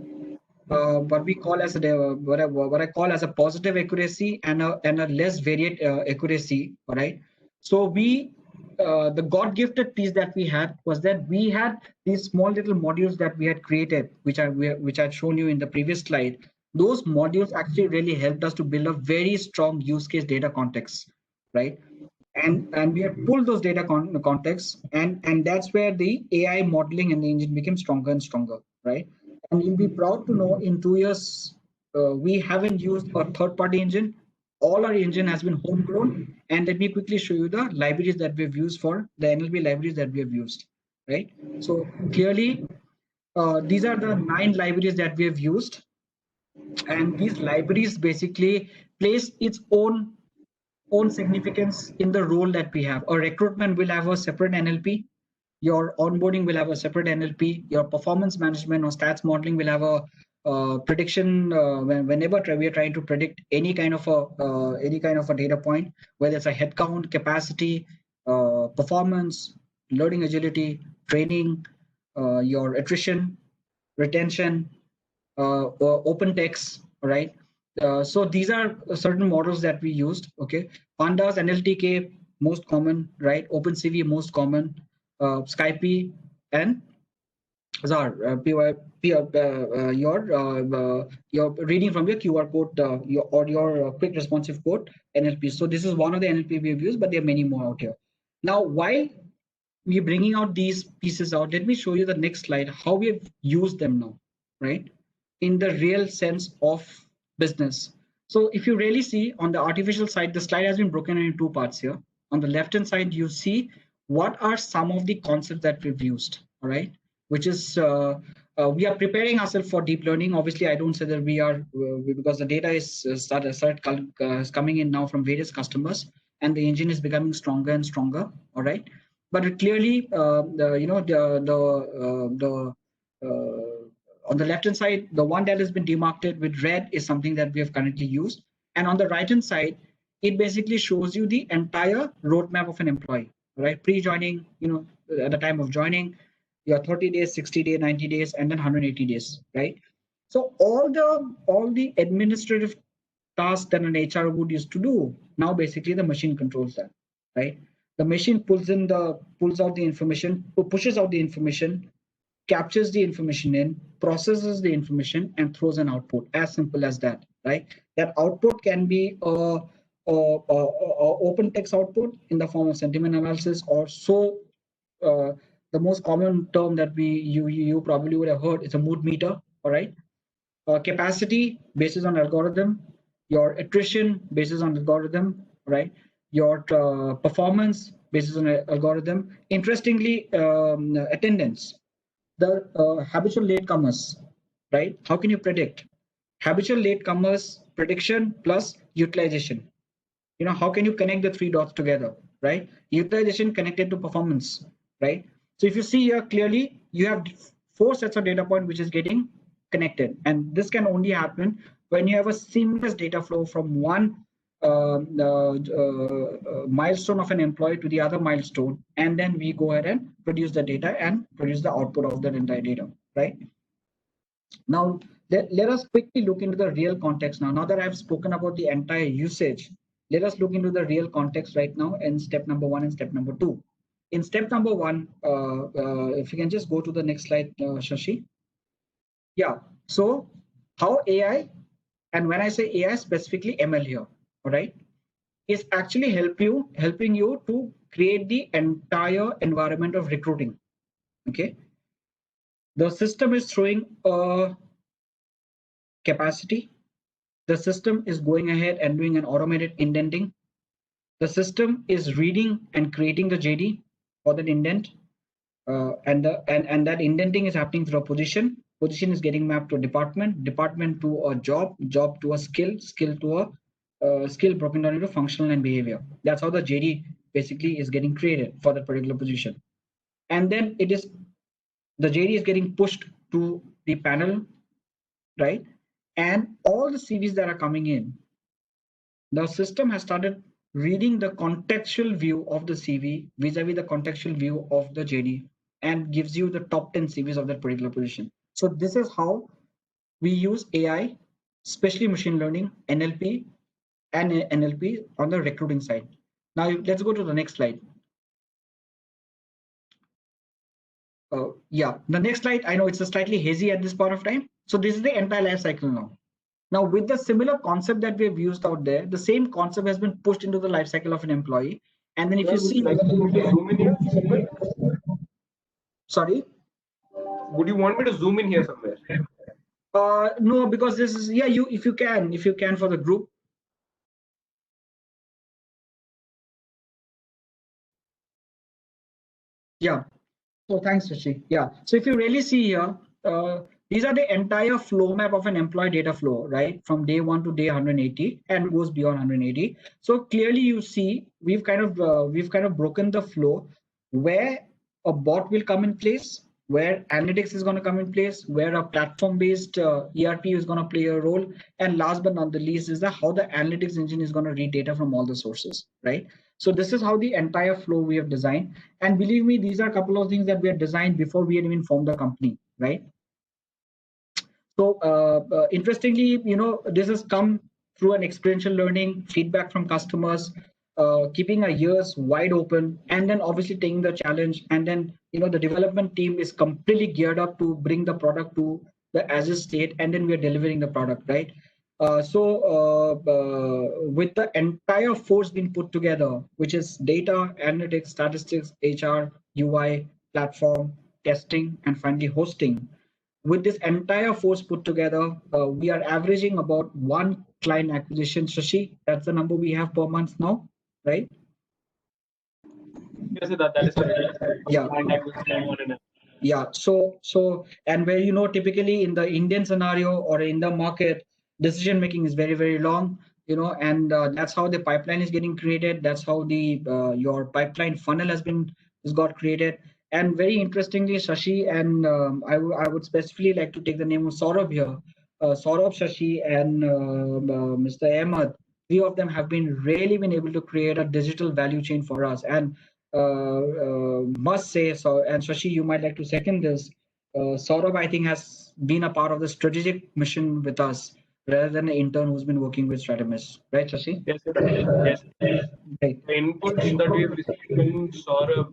what we call as what I call as a positive accuracy and a less varied accuracy. All right. So the God gifted piece that we had was that we had these small little modules that we had created, which I'd shown you in the previous slide. Those modules actually really helped us to build a very strong use case data context, right? And we have pulled those data contexts, and that's where the AI modeling and the engine became stronger and stronger, right? And you'll be proud to know in 2 years we haven't used a third-party engine. All our engine has been homegrown. And let me quickly show you the libraries that we've used for the NLP libraries that we have used, right? So clearly, these are the 9 libraries that we have used, and these libraries basically place its own significance in the role that we have. A recruitment will have a separate NLP. Your onboarding will have a separate NLP. Your performance management or stats modeling will have a prediction. Whenever we are trying to predict any kind of a data point, whether it's a headcount, capacity, performance, learning agility, training, your attrition, retention, open text, right? So these are certain models that we used. Okay, Pandas, NLTK, most common, right? OpenCV, most common. Skype and Zar, your reading from your QR code, your quick responsive code NLP. So this is one of the NLP we have used, but there are many more out here. Now, while we're bringing out these pieces out, let me show you the next slide, how we have used them now, right? In the real sense of business. So if you really see on the artificial side, the slide has been broken into 2 parts here. On the left-hand side, you see what are some of the concepts that we've used, all right? Which is, we are preparing ourselves for deep learning. Obviously, I don't say that we are, because the data is coming in now from various customers, and the engine is becoming stronger and stronger, all right? But it clearly, on the left-hand side, the one that has been demarked with red is something that we have currently used. And on the right-hand side, it basically shows you the entire roadmap of an employee, right? Pre-joining, at the time of joining, your 30 days, 60 days, 90 days, and then 180 days, right? So all the administrative tasks that an HR would used to do, now basically the machine controls that, right? The machine pulls out the information, pushes out the information, captures the information in, processes the information, and throws an output. As simple as that, right? That output can be a open text output in the form of sentiment analysis, or so. The most common term that you probably would have heard is a mood meter. All right. Capacity basis on algorithm, your attrition basis on algorithm, right? Your performance basis on algorithm. Interestingly, attendance, the habitual latecomers, right? How can you predict habitual latecomers? Prediction plus utilization. How can you connect the 3 dots together? right? Utilization connected to performance, right? So if you see here clearly, you have 4 sets of data point which is getting connected, and this can only happen when you have a seamless data flow from one milestone of an employee to the other milestone, and then we go ahead and produce the data and produce the output of that entire data, right? Now, let us quickly look into the real context now. Now that I've spoken about the entire usage, let us look into the real context right now in step number 1 and step number 2. In step number 1, if you can just go to the next slide, Shashi. Yeah, so how AI, and when I say AI, specifically ML here, all right, is actually helping you to create the entire environment of recruiting, okay? The system is throwing a capacity. The system is going ahead and doing an automated indenting. The system is reading and creating the JD for that indent, and that indenting is happening through a position. Position is getting mapped to a department, department to a job, job to a skill, skill to a skill broken down into functional and behavior. That's how the JD basically is getting created for that particular position. And then the JD is getting pushed to the panel, right? And all the CVs that are coming in, the system has started reading the contextual view of the CV vis-a-vis the contextual view of the JD, and gives you the top 10 CVs of that particular position. So this is how we use AI, especially machine learning, NLP, and NLP on the recruiting side. Now let's go to the next slide. Yeah, the next slide, I know it's a slightly hazy at this point of time. So this is the entire life cycle now. Now, with the similar concept that we have used out there, the same concept has been pushed into the life cycle of an employee. And then if you see, Would you like me to zoom in here somewhere? sorry, Would you want me to zoom in here somewhere? no, because this is, yeah, you if you can for the group. Yeah. So thanks, Rishi. Yeah. So if you really see here, these are the entire flow map of an employee data flow, right? From day 1 to day 180 and goes beyond 180. So clearly you see we've kind of broken the flow where a bot will come in place, where analytics is going to come in place, where a platform-based ERP is going to play a role, and last but not the least is how the analytics engine is going to read data from all the sources, right? So this is how the entire flow we have designed. And believe me, these are a couple of things that we had designed before we had even formed the company, right? So interestingly, this has come through an experiential learning, feedback from customers, keeping our ears wide open, and then obviously taking the challenge. And then, the development team is completely geared up to bring the product to the as is state, and then we are delivering the product, right? With the entire force being put together, which is data, analytics, statistics, HR, UI, platform, testing, and finally hosting, with this entire force put together, we are averaging about 1 client acquisition. Shashi, that's the number we have per month now, right? Yes, that is correct. Yeah. Client acquisition on an Yeah. So, and where, typically in the Indian scenario or in the market, decision making is very, very long, and that's how the pipeline is getting created. That's how the your pipeline funnel has got created. And very interestingly, Shashi, and I would specifically like to take the name of Saurabh here. Saurabh, Shashi, and Mr. Ahmed, three of them have been able to create a digital value chain for us. And must say so, and Shashi, you might like to second this. Saurabh, I think, has been a part of the strategic mission with us rather than an intern who's been working with Stratemis, right, Shashi? Yes, yes. Right. The inputs that we've received from Saurabh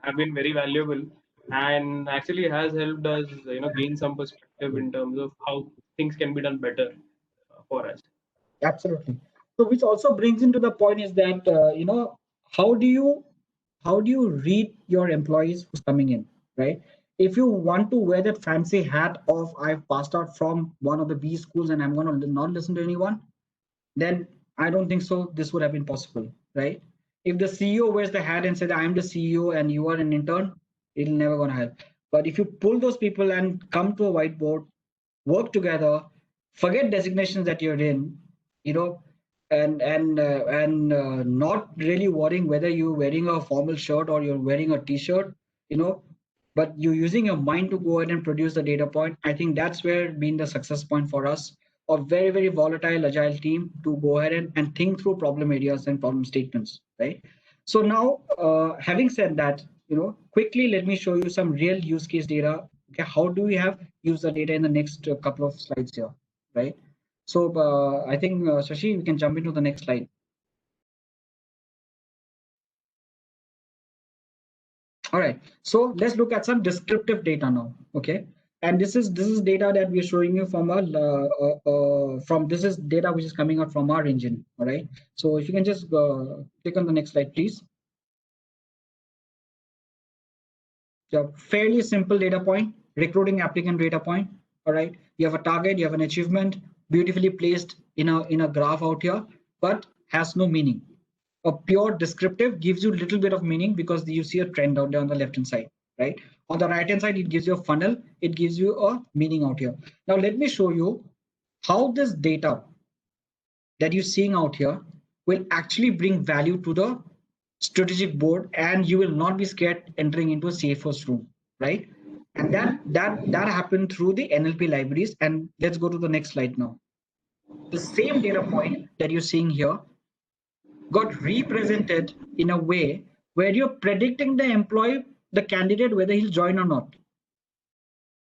have been very valuable, and actually has helped us, gain some perspective in terms of how things can be done better for us. Absolutely. So, which also brings into the point is that how do you read your employees who's coming in, right? If you want to wear that fancy hat of I've passed out from one of the B schools and I'm going to not listen to anyone, then I don't think so. This would have been possible, right? If the CEO wears the hat and says I'm the CEO and you are an intern, it'll never gonna help. But if you pull those people and come to a whiteboard, work together, forget designations that you're in, you know, not really worrying whether you're wearing a formal shirt or you're wearing a t-shirt, but you're using your mind to go ahead and produce the data point. I think that's where been the success point for us, a very, very volatile agile team to go ahead and think through problem areas and problem statements, right? So now, having said that, quickly let me show you some real use case data. Okay, how do we have use the data in the next couple of slides here, right? So I think Shashi, we can jump into the next slide. All right, so let's look at some descriptive data now. Okay, and this is data that we're showing you from our this is data which is coming out from our engine. All right, so if you can just click on the next slide, please. So fairly simple data point, recruiting applicant data point. All right, you have a target, you have an achievement, beautifully placed in a graph out here, but has no meaning. A pure descriptive gives you a little bit of meaning because you see a trend out there on the left hand side, right? On the right hand side, it gives you a funnel, it gives you a meaning out here. Now let me show you how this data that you're seeing out here will actually bring value to the strategic board, and you will not be scared entering into a CFO's room, right? And that happened through the NLP libraries. And let's go to the next slide now. The same data point that you're seeing here got represented in a way where you're predicting the employee, the candidate, whether he'll join or not,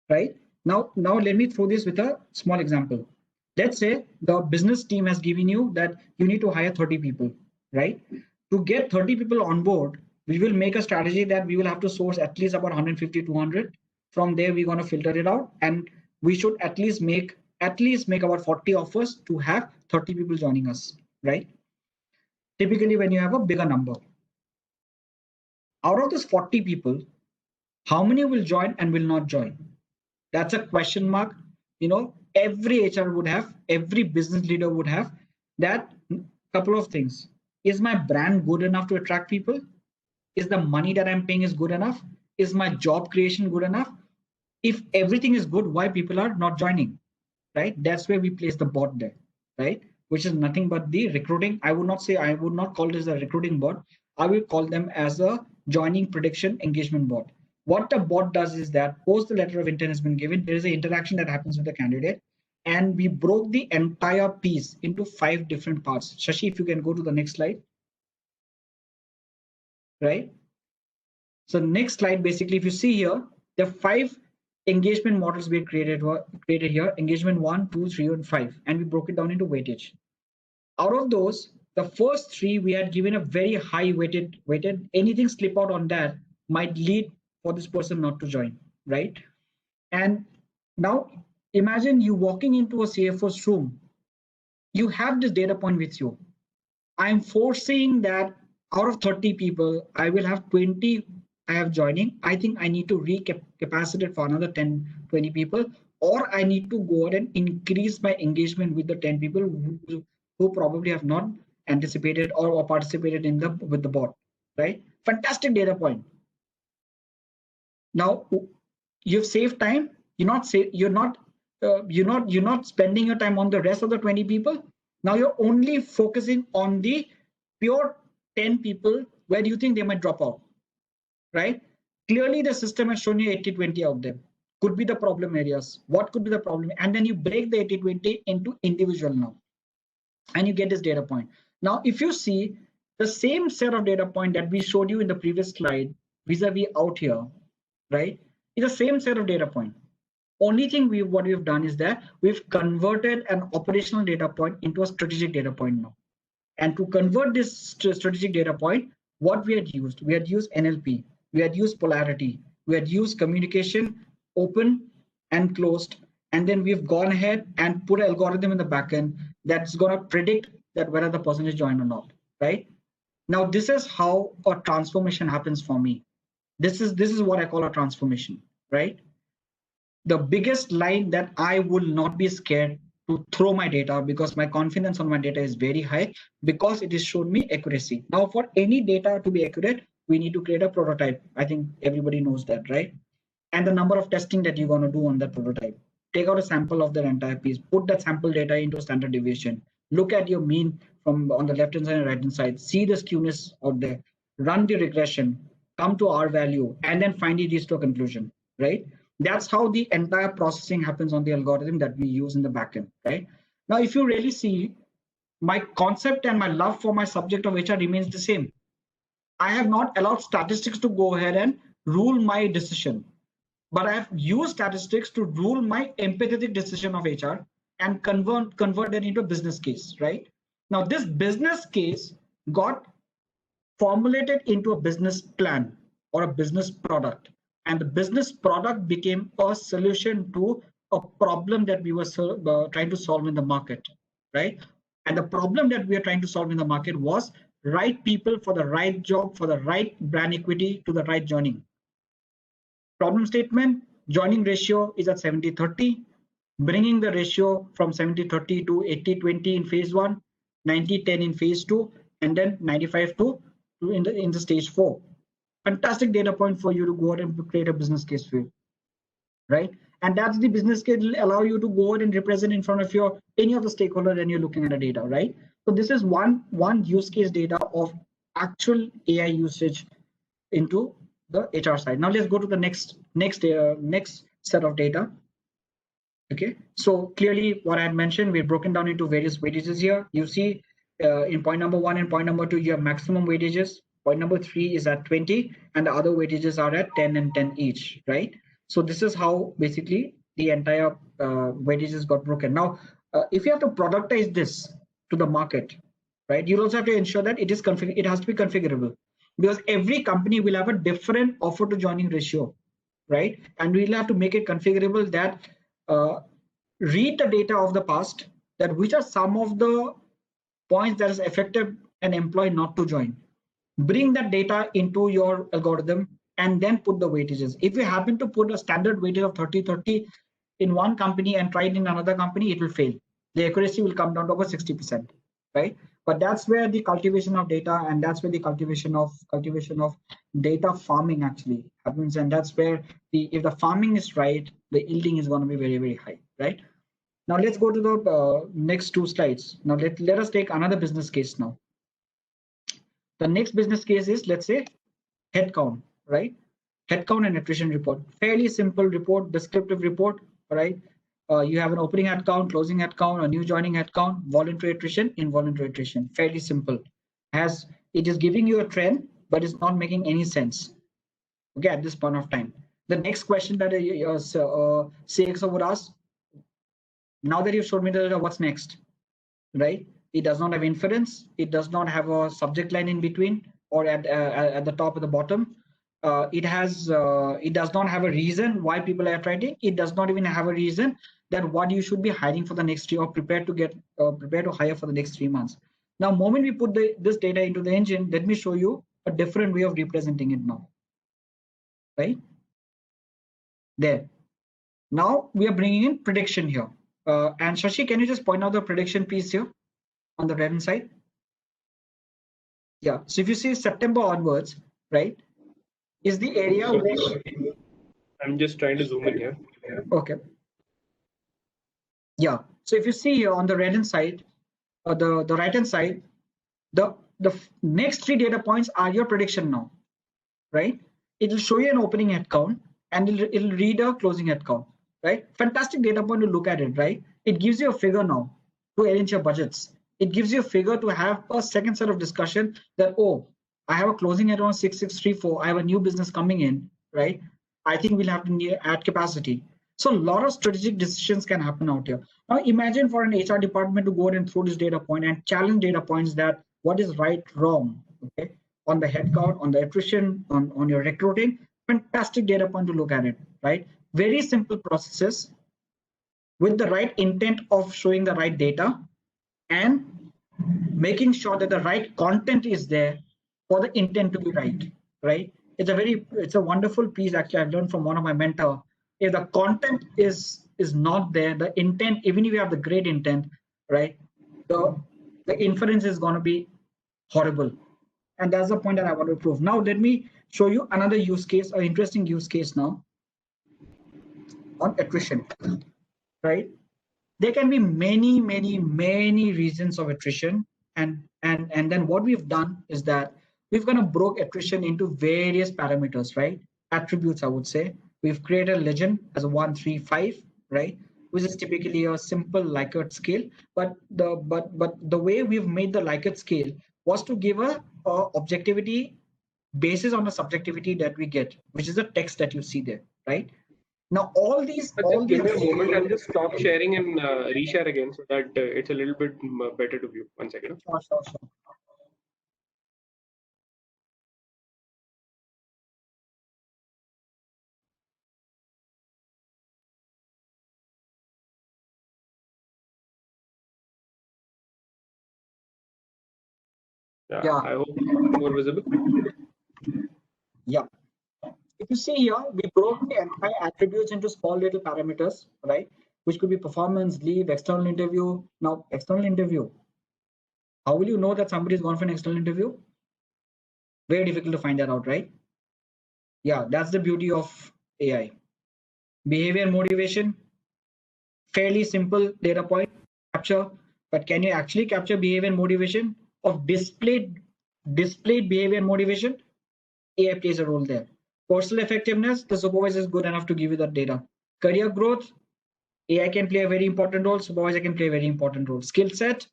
right? Now let me throw this with a small example. Let's say the business team has given you that you need to hire 30 people, right? To get 30 people on board, we will make a strategy that we will have to source at least about 150, 200. From there, we're going to filter it out, and we should at least make about 40 offers to have 30 people joining us, right? Typically, when you have a bigger number, out of those 40 people, how many will join and will not join? That's a question mark. Every HR would have, every business leader would have that. Couple of things. Is my brand good enough to attract people? Is the money that I'm paying is good enough? Is my job creation good enough? If everything is good, why people are not joining, right? That's where we place the bot there, right? Which is nothing but the recruiting. I would not call this a recruiting bot. I will call them as a joining prediction engagement bot. What the bot does is that post the letter of intent has been given, there is an interaction that happens with the candidate, and we broke the entire piece into 5 different parts. Shashi, if you can go to the next slide, right? So next slide, basically, if you see here, there are 5 engagement models we created here: engagement 1, 2, 3, and 5, and we broke it down into weightage. Out of those, the first 3 we had given a very high weighted. Anything slip out on that might lead for this person not to join, right? And now imagine you walking into a CFO's room. You have this data point with you. I'm foreseeing that out of 30 people, I will have 20 I have joining. I think I need to recapacitate for another 10, 20 people, or I need to go ahead and increase my engagement with the 10 people who probably have not anticipated or participated with the bot, right? Fantastic data point. Now you've saved time. You're not spending your time on the rest of the 20 people. Now you're only focusing on the pure 10 people where you think they might drop out, right? Clearly the system has shown you 80-20 out there. Could be the problem areas. What could be the problem? And then you break the 80-20 into individual now, and you get this data point. Now if you see the same set of data point that we showed you in the previous slide vis-a-vis out here, right? It's the same set of data point. Only thing what we've done is that we've converted an operational data point into a strategic data point now. And to convert this strategic data point, what we had used NLP, we had used polarity, we had used communication, open and closed, and then we've gone ahead and put an algorithm in the backend that's going to predict that whether the person is joined or not, right? Now this is how a transformation happens for me. This is what I call a transformation, right? The biggest line that I will not be scared to throw my data, because my confidence on my data is very high, because it has shown me accuracy. Now for any data to be accurate, we need to create a prototype. I think everybody knows that, right? And the number of testing that you're going to do on that prototype. Take out a sample of that entire piece, put that sample data into standard deviation, look at your mean from on the left-hand side and right-hand side, see the skewness out there, run the regression, come to R value, and then finally reach to a conclusion, right? That's how the entire processing happens on the algorithm that we use in the backend, right? Now, if you really see, my concept and my love for my subject of HR remains the same. I have not allowed statistics to go ahead and rule my decision, but I have used statistics to rule my empathetic decision of HR and convert that into a business case, right? Now, this business case got formulated into a business plan or a business product, and the business product became a solution to a problem that we were trying to solve in the market, right? And the problem that we are trying to solve in the market was right people for the right job, for the right brand equity, to the right joining. Problem statement: joining ratio is at 70-30, bringing the ratio from 70-30 to 80-20 in phase 1, 90-10 in phase 2, and then 95-2 in the stage 4. Fantastic data point for you to go out and create a business case for you, right? And that's the business case will allow you to go out and represent in front of your any of the stakeholder and you're looking at the data, right? So this is one use case data of actual AI usage into the HR side. Now let's go to the next set of data. Okay, so clearly what I had mentioned, we've broken down into various weightages here. You see in point number 1 and point number 2, you have maximum weightages. Point number 3 is at 20, and the other weightages are at 10 and 10 each, right? So this is how basically the entire weightages got broken. Now, if you have to productize this to the market, right, you'll also have to ensure that it has to be configurable, because every company will have a different offer to joining ratio, right? And we'll have to make it configurable that read the data of the past, that which are some of the points that has affected an employee not to join. Bring that data into your algorithm and then put the weightages. If you happen to put a standard weightage of 30-30 in one company and try it in another company, it will fail. The accuracy will come down to about 60%, right? But that's where the cultivation of data, and that's where the cultivation of data farming actually happens, and that's where if the farming is right, the yielding is going to be very, very high, right? Now let's go to the next 2 slides. Now let us take another business case now. The next business case is, let's say, headcount, right? Headcount and attrition report. Fairly simple report, descriptive report, right? You have an opening headcount, closing headcount, a new joining headcount, voluntary attrition, involuntary attrition. Fairly simple. As it is giving you a trend, but it's not making any sense. Okay, at this point of time. The next question that CXO would ask: now that you've showed me the data, what's next, right? It does not have inference. It does not have a subject line in between or at the top or the bottom. It does not have a reason why people are trading. It does not even have a reason that what you should be hiring for the next year or prepared to hire for the next 3 months. Now, moment we put this data into the engine, let me show you a different way of representing it now, right? There. Now we are bringing in prediction here. And Shashi, can you just point out the prediction piece here on the right-hand side? Yeah, so if you see September onwards, right, is the area which... I'm just trying to zoom in here. Okay. Yeah, so if you see here on the right-hand side, or the right-hand side, the next 3 data points are your prediction now, right? It will show you an opening headcount and it'll read a closing headcount, right? Fantastic data point to look at it, right? It gives you a figure now to arrange your budgets. It gives you a figure to have a second set of discussion that, oh, I have a closing at around 6634. I have a new business coming in, right? I think we'll have to add capacity. So a lot of strategic decisions can happen out here. Now imagine for an HR department to go in and throw this data point and challenge data points that what is right, wrong, okay? On the headcount, on the attrition, on your recruiting. Fantastic data point to look at it, right? Very simple processes with the right intent of showing the right data and making sure that the right content is there for the intent to be right, right? It's a wonderful piece actually I've learned from one of my mentor. If the content is not there, the intent, even if you have the great intent, right, the inference is going to be horrible. And that's the point that I want to prove. Now let me show you another use case, an interesting use case now on attrition, right? There can be many reasons of attrition, and then what we've done is that we've kind of broke attrition into various parameters, right? Attributes, I would say. We've created a legend as a 1-3-5, right? Which is typically a simple Likert scale. But the way we've made the Likert scale was to give a objectivity basis on the subjectivity that we get, which is the text that you see there, right? Now Just give me a moment. I'll just stop sharing and reshare again so that it's a little bit better to view. 1 second. Sure. Yeah. I hope it's more visible. Yeah. If you see here, we broke the entire attributes into small little parameters, right? Which could be performance, leave, external interview. Now, external interview. How will you know that somebody is gone for an external interview? Very difficult to find that out, right? Yeah, that's the beauty of AI. Behavior motivation, fairly simple data point capture, but can you actually capture behavior and motivation of displayed behavior and motivation? AI plays a role there. Personal effectiveness, the supervisor is good enough to give you that data. Career growth, AI can play a very important role, supervisor can play a very important role. Skill set,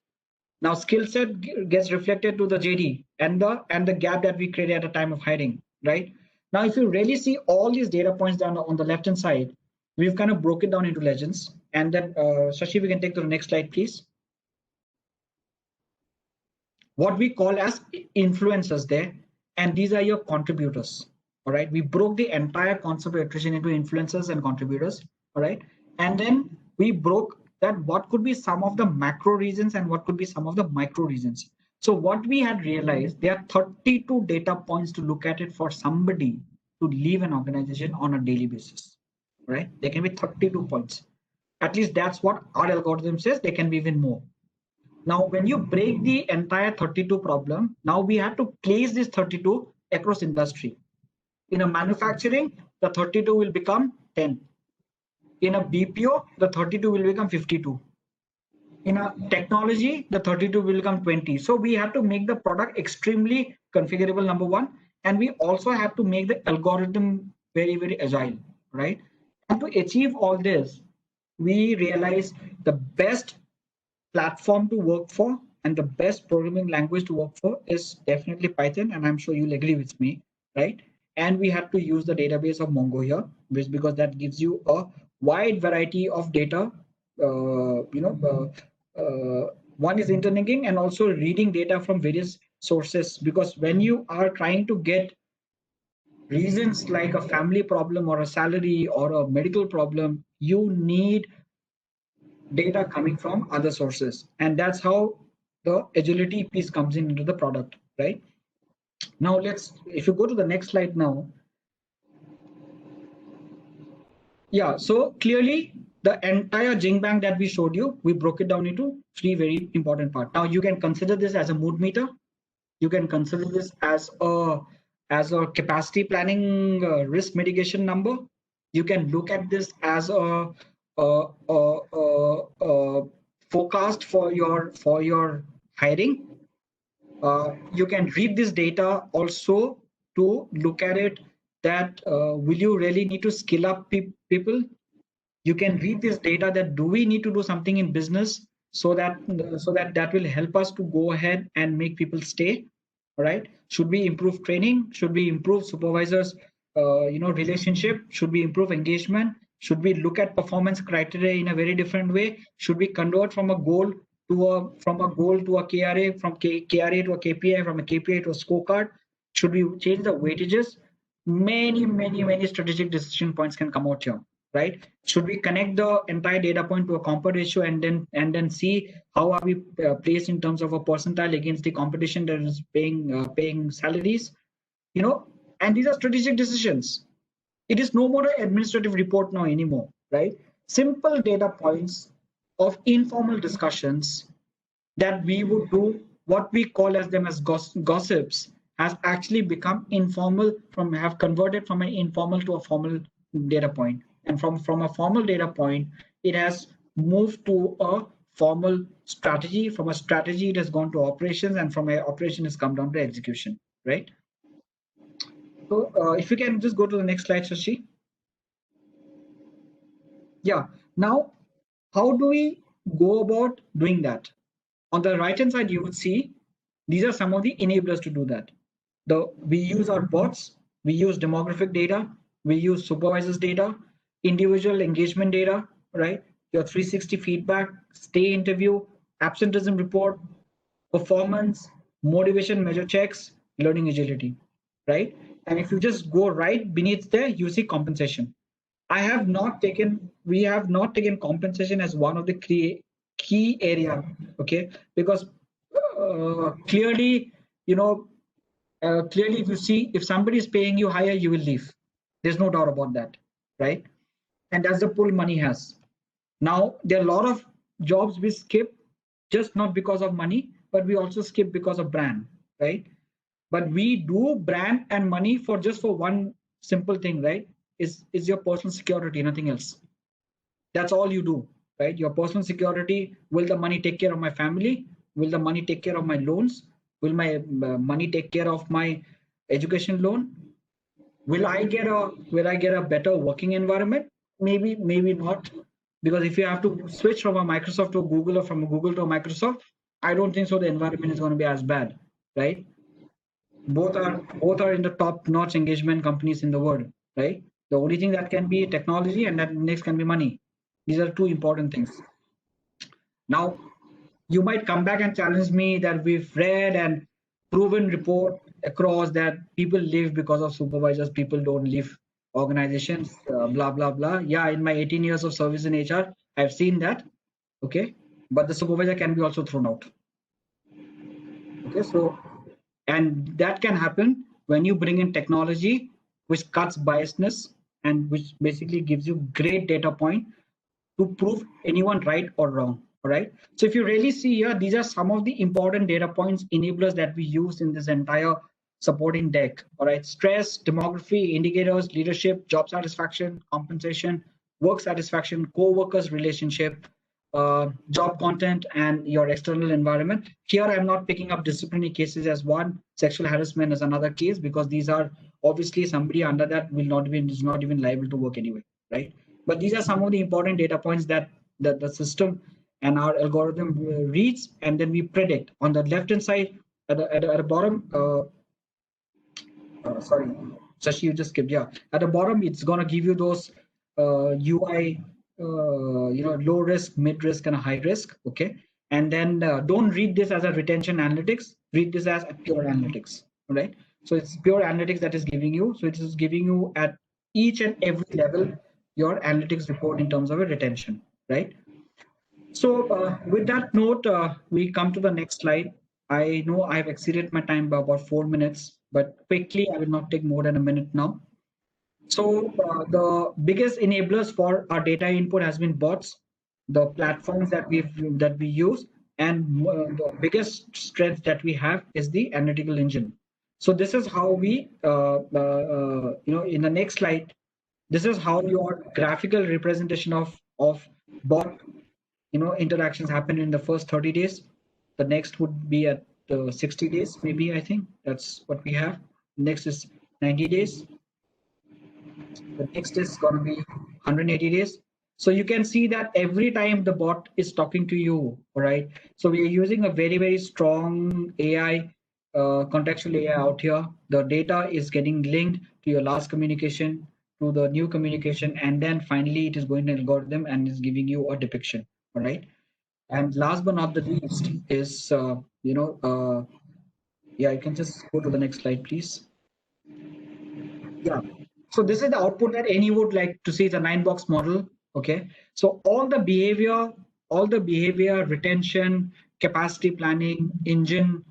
now skill set gets reflected to the JD and the gap that we created at the time of hiring, right? Now, if you really see all these data points down on the left hand side, we've kind of broken down into legends. And then, Shashi, we can take to the next slide, please. What we call as influencers there, and these are your contributors. All right, we broke the entire concept of attrition into influencers and contributors. All right, and then we broke that what could be some of the macro reasons and what could be some of the micro reasons. So what we had realized, there are 32 data points to look at it for somebody to leave an organization on a daily basis. Right, there can be 32 points. At least that's what our algorithm says. There can be even more. Now, when you break the entire 32 problem, now we have to place this 32 across industry. In a manufacturing, the 32 will become 10. In a BPO, the 32 will become 52. In a technology, the 32 will become 20. So we have to make the product extremely configurable, number one. And we also have to make the algorithm very, very agile, right? And to achieve all this, we realize the best platform to work for and the best programming language to work for is definitely Python, and I'm sure you'll agree with me, right? And we have to use the database of Mongo here, because that gives you a wide variety of data. One is interlinking and also reading data from various sources, because when you are trying to get reasons like a family problem or a salary or a medical problem, you need data coming from other sources, and that's how the agility piece comes into the product, right? Now if you go to the next slide now. Yeah, so clearly the entire Jing Bang that we showed you, we broke it down into 3 very important parts. Now you can consider this as a mood meter. You can consider this as a capacity planning risk mitigation number. You can look at this as a forecast for your hiring. You can read this data also to look at it that will you really need to skill up people. You can read this data that do we need to do something in business so that will help us to go ahead and make people stay. All right, should we improve training? Should we improve supervisors relationship? Should we improve engagement? Should we look at performance criteria in a very different way? Should we convert from a goal to a KRA, from KRA to a KPI, from a KPI to a scorecard? Should we change the weightages? Many strategic decision points can come out here, right? Should we connect the entire data point to a comp ratio and then see how are we placed in terms of a percentile against the competition that is paying salaries, and these are strategic decisions. It is no more an administrative report now anymore, right? Simple data points of informal discussions that we would do what we call as them as gossips has actually become informal, have converted from an informal to a formal data point. And from a formal data point, it has moved to a formal strategy. From a strategy, it has gone to operations, and from a operation, it's come down to execution, right? So if you can just go to the next slide, Shashi. Yeah. Now, how do we go about doing that? On the right hand side, you would see these are some of the enablers to do that. We use our bots, we use demographic data, we use supervisors data, individual engagement data, right? Your 360 feedback, stay interview, absenteeism report, performance, motivation measure checks, learning agility, right? And if you just go right beneath there, you see compensation. We have not taken compensation as one of the key area, okay? Because clearly, clearly if you see, if somebody is paying you higher, you will leave. There's no doubt about that, right? And that's the pull money has. Now, there are a lot of jobs we skip just not because of money, but we also skip because of brand, right? But we do brand and money for one simple thing, right? Is your personal security, nothing else. That's all you do, right? Your personal security. Will the money take care of my family? Will the money take care of my loans? Will my money take care of my education loan? Will I get a better working environment? Maybe not, because if you have to switch from a Microsoft to a Google or from a Google to a Microsoft, I don't think so. The environment is going to be as bad, right? Both are in the top-notch engagement companies in the world, right? The only thing that can be technology, and that next can be money. These are two important things. Now, you might come back and challenge me that we've read and proven report across that people leave because of supervisors, people don't leave organizations, blah, blah, blah. Yeah, in my 18 years of service in HR, I've seen that, okay? But the supervisor can be also thrown out. Okay, so, and that can happen when you bring in technology, which cuts biasness and which basically gives you great data point to prove anyone right or wrong. All right. So if you really see here, these are some of the important data points, enablers that we use in this entire supporting deck. All right. Stress, demography, indicators, leadership, job satisfaction, compensation, work satisfaction, co-workers relationship, job content, and your external environment. Here, I'm not picking up disciplinary cases as one, sexual harassment as another case, because these are obviously somebody under that is not even liable to work anyway, right? But these are some of the important data points that the system and our algorithm reads, and then we predict. On the left-hand side, at the bottom, sorry, Shashi, you just skipped. Yeah, at the bottom, it's gonna give you those UI, low risk, mid risk, and high risk. Okay, and then don't read this as a retention analytics. Read this as a pure analytics. All right. So it's pure analytics that is giving you. So it is giving you at each and every level your analytics report in terms of a retention, right? So with that note, we come to the next slide. I know I've exceeded my time by about 4 minutes, but quickly, I will not take more than a minute now. So the biggest enablers for our data input has been bots, the platforms that we use, and the biggest strength that we have is the analytical engine. So this is how we, in the next slide, this is how your graphical representation of bot interactions happen in the first 30 days. The next would be at 60 days, maybe. I think that's what we have. Next is 90 days. The next is going to be 180 days. So you can see that every time the bot is talking to you, all right? So we are using a very, very strong AI, contextual AI out here. The data is getting linked to your last communication, to the new communication, and then finally it is going to algorithm and is giving you a depiction, all right? And last but not the least is, yeah, you can just go to the next slide, please. Yeah. So this is the output that any would like to see, the 9-box model. Okay. So all the behavior, retention, capacity planning, engine,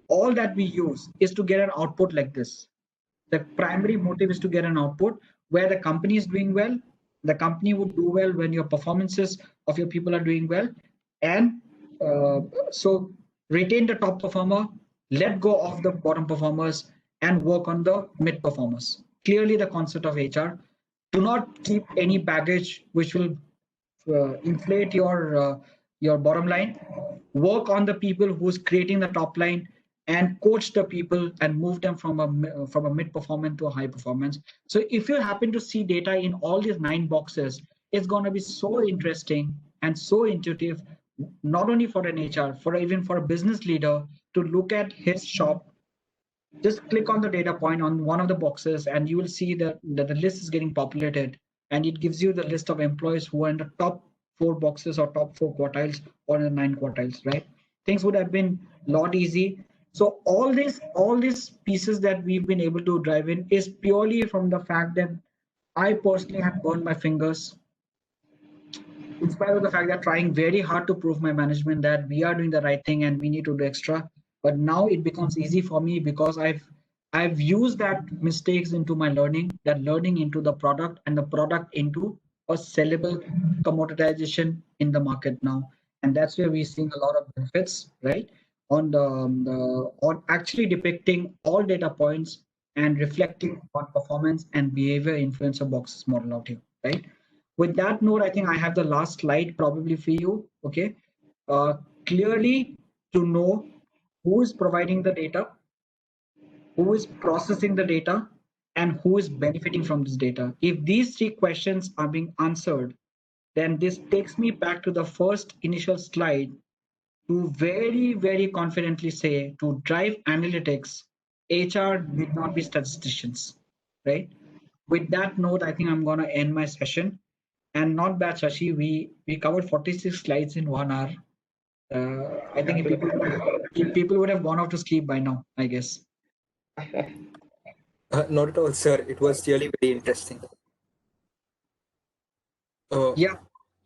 all that we use is to get an output like this. The primary motive is to get an output where the company is doing well. The company would do well when your performances of your people are doing well. And so retain the top performer, let go of the bottom performers, and work on the mid performers. Clearly the concept of HR. Do not keep any baggage which will inflate your bottom line, work on the people who's creating the top line, and coach the people and move them from a mid performance to a high performance. So if you happen to see data in all these 9 boxes, it's going to be so interesting and so intuitive, not only for an HR, for even for a business leader to look at his shop. Just click on the data point on one of the boxes and you will see that the list is getting populated, and it gives you the list of employees who are in the top 4 boxes or top 4 quartiles or in the 9 quartiles, right? Things would have been a lot easy. So all these pieces that we've been able to drive in is purely from the fact that I personally had burned my fingers, in spite of the fact that trying very hard to prove my management that we are doing the right thing and we need to do extra. But now it becomes easy for me because I've used that mistakes into my learning, that learning into the product, and the product into a sellable commoditization in the market now. And that's where we're seeing a lot of benefits, right? On actually depicting all data points and reflecting on performance and behavior influencer boxes model out here, right? With that note, I think I have the last slide probably for you. Okay. Clearly to know who is providing the data, who is processing the data, and who is benefiting from this data. If these 3 questions are being answered, then this takes me back to the first initial slide to very, very confidently say, to drive analytics, HR need not be statisticians, right? With that note, I think I'm going to end my session. And not bad, Shashi. We covered 46 slides in 1 hour. I think if people would have gone off to sleep by now, I guess. Not at all, sir. It was really very interesting. Yeah.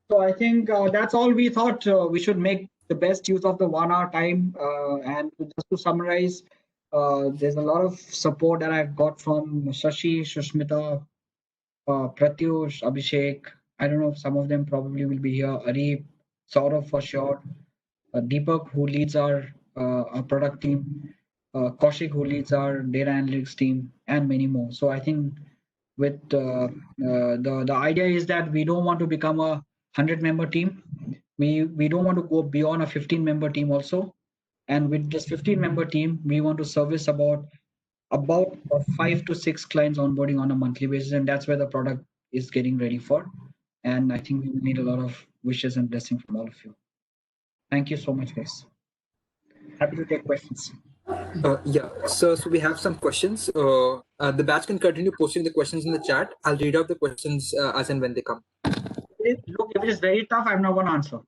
So I think that's all we thought. We should make the best use of the 1 hour time. And just to summarize, there's a lot of support that I've got from Shashi, Shushmita, Pratyush, Abhishek. I don't know if some of them probably will be here. Arif, Saurav for sure. Deepak, who leads our product team. Kaushik, who leads our data analytics team, and many more. So I think with the idea is that we don't want to become a 100-member team. We don't want to go beyond a 15-member team also. And with this 15-member team, we want to service about 5 to 6 clients onboarding on a monthly basis, and that's where the product is getting ready for. And I think we need a lot of wishes and blessings from all of you. Thank you so much, guys. Happy to take questions. Yeah, so we have some questions. The batch can continue posting the questions in the chat. I'll read out the questions as and when they come. Look, if it is very tough, I'm not going to answer.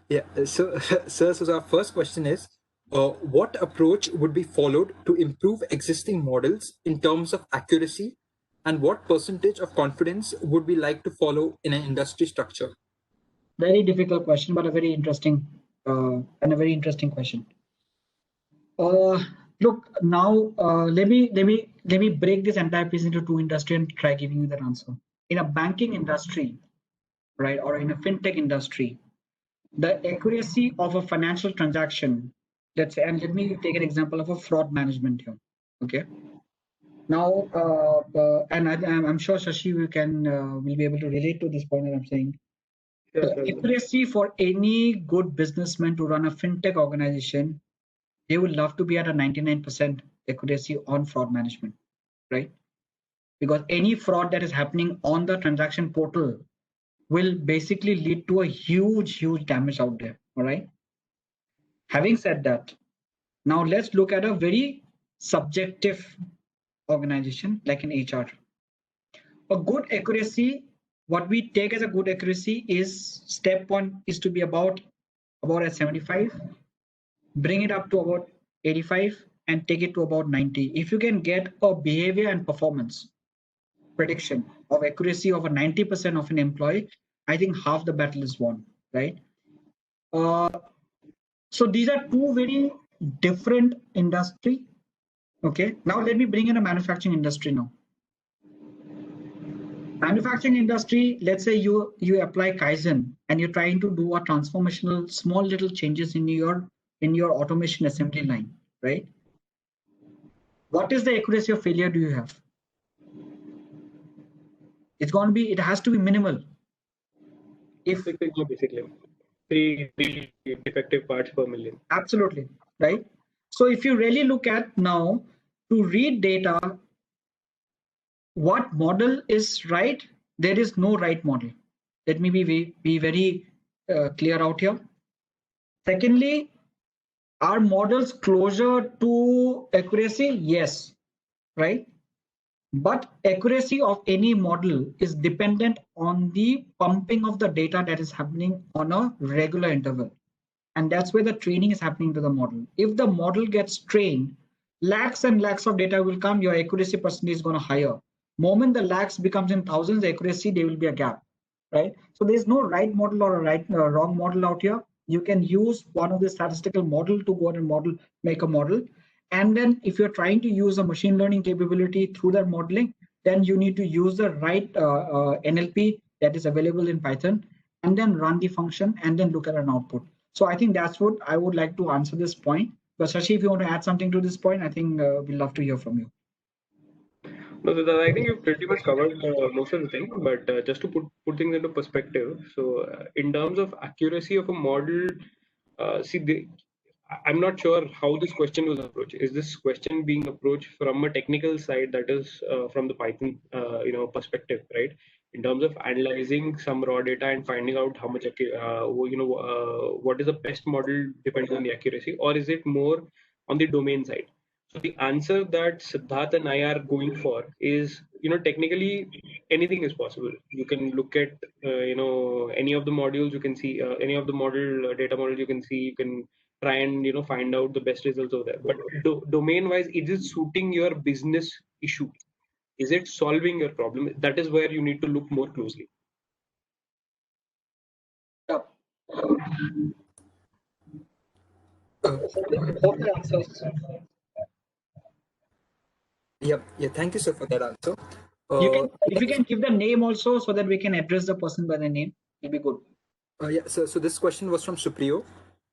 Yeah, so our first question is, what approach would be followed to improve existing models in terms of accuracy, and what percentage of confidence would we like to follow in an industry structure? Very difficult question, but a very interesting question. Look, now let me break this entire piece into 2 industry and try giving you that answer. In a banking industry, right, or in a fintech industry, the accuracy of a financial transaction, let's say, and let me take an example of a fraud management here. Okay. Now, and I'm sure Shashi will be able to relate to this point that I'm saying. The accuracy for any good businessman to run a fintech organization, they would love to be at a 99% accuracy on fraud management, right? Because any fraud that is happening on the transaction portal will basically lead to a huge damage out there, all right? Having said that, now let's look at a very subjective organization like an HR. A good accuracy, what we take as a good accuracy is step 1 is to be about at 75, bring it up to about 85, and take it to about 90. If you can get a behavior and performance prediction of accuracy of a 90% of an employee, I think half the battle is won, right? So these are 2 very different industry. Okay, now let me bring in a manufacturing industry now. Manufacturing industry, let's say you apply Kaizen and you're trying to do a transformational small little changes in your automation assembly line, right? What is the accuracy of failure do you have? It's going to be, it has to be minimal. If Six Sigma basically, three defective parts per million. absolutely, right? So if you really look at now to read data, what model is right? There is no right model. Let me be very clear out here. Secondly, are models closer to accuracy? Yes, right? But accuracy of any model is dependent on the pumping of the data that is happening on a regular interval. And that's where the training is happening to the model. If the model gets trained, lakhs and lakhs of data will come, your accuracy percentage is going to higher. Moment the lakhs becomes in thousands, the accuracy, there will be a gap, right? So there's no right model or a right wrong model out here. You can use one of the statistical model to go out and make a model. And then if you're trying to use a machine learning capability through that modeling, then you need to use the right NLP that is available in Python, and then run the function and then look at an output. So I think that's what I would like to answer this point. But Shashi, if you want to add something to this point, I think we'd love to hear from you. No, Siddharth, I think you've pretty much covered most of the thing, but just to put things into perspective, so in terms of accuracy of a model, I'm not sure how this question was approached. Is this question being approached from a technical side, that is from the Python, perspective, right? In terms of analyzing some raw data and finding out how much, what is the best model depending on the accuracy, or is it more on the domain side? So the answer that Siddharth and I are going for is, technically anything is possible. You can look at, any of the modules. You can see any of the data models. You can see. You can try and find out the best results over there. But domain-wise, is it suiting your business issue? Is it solving your problem? That is where you need to look more closely. Yeah. Thank you, sir, for that answer. You can, if you can give the name also, so that we can address the person by the name, it'll be good. Yeah. So this question was from Supriyo.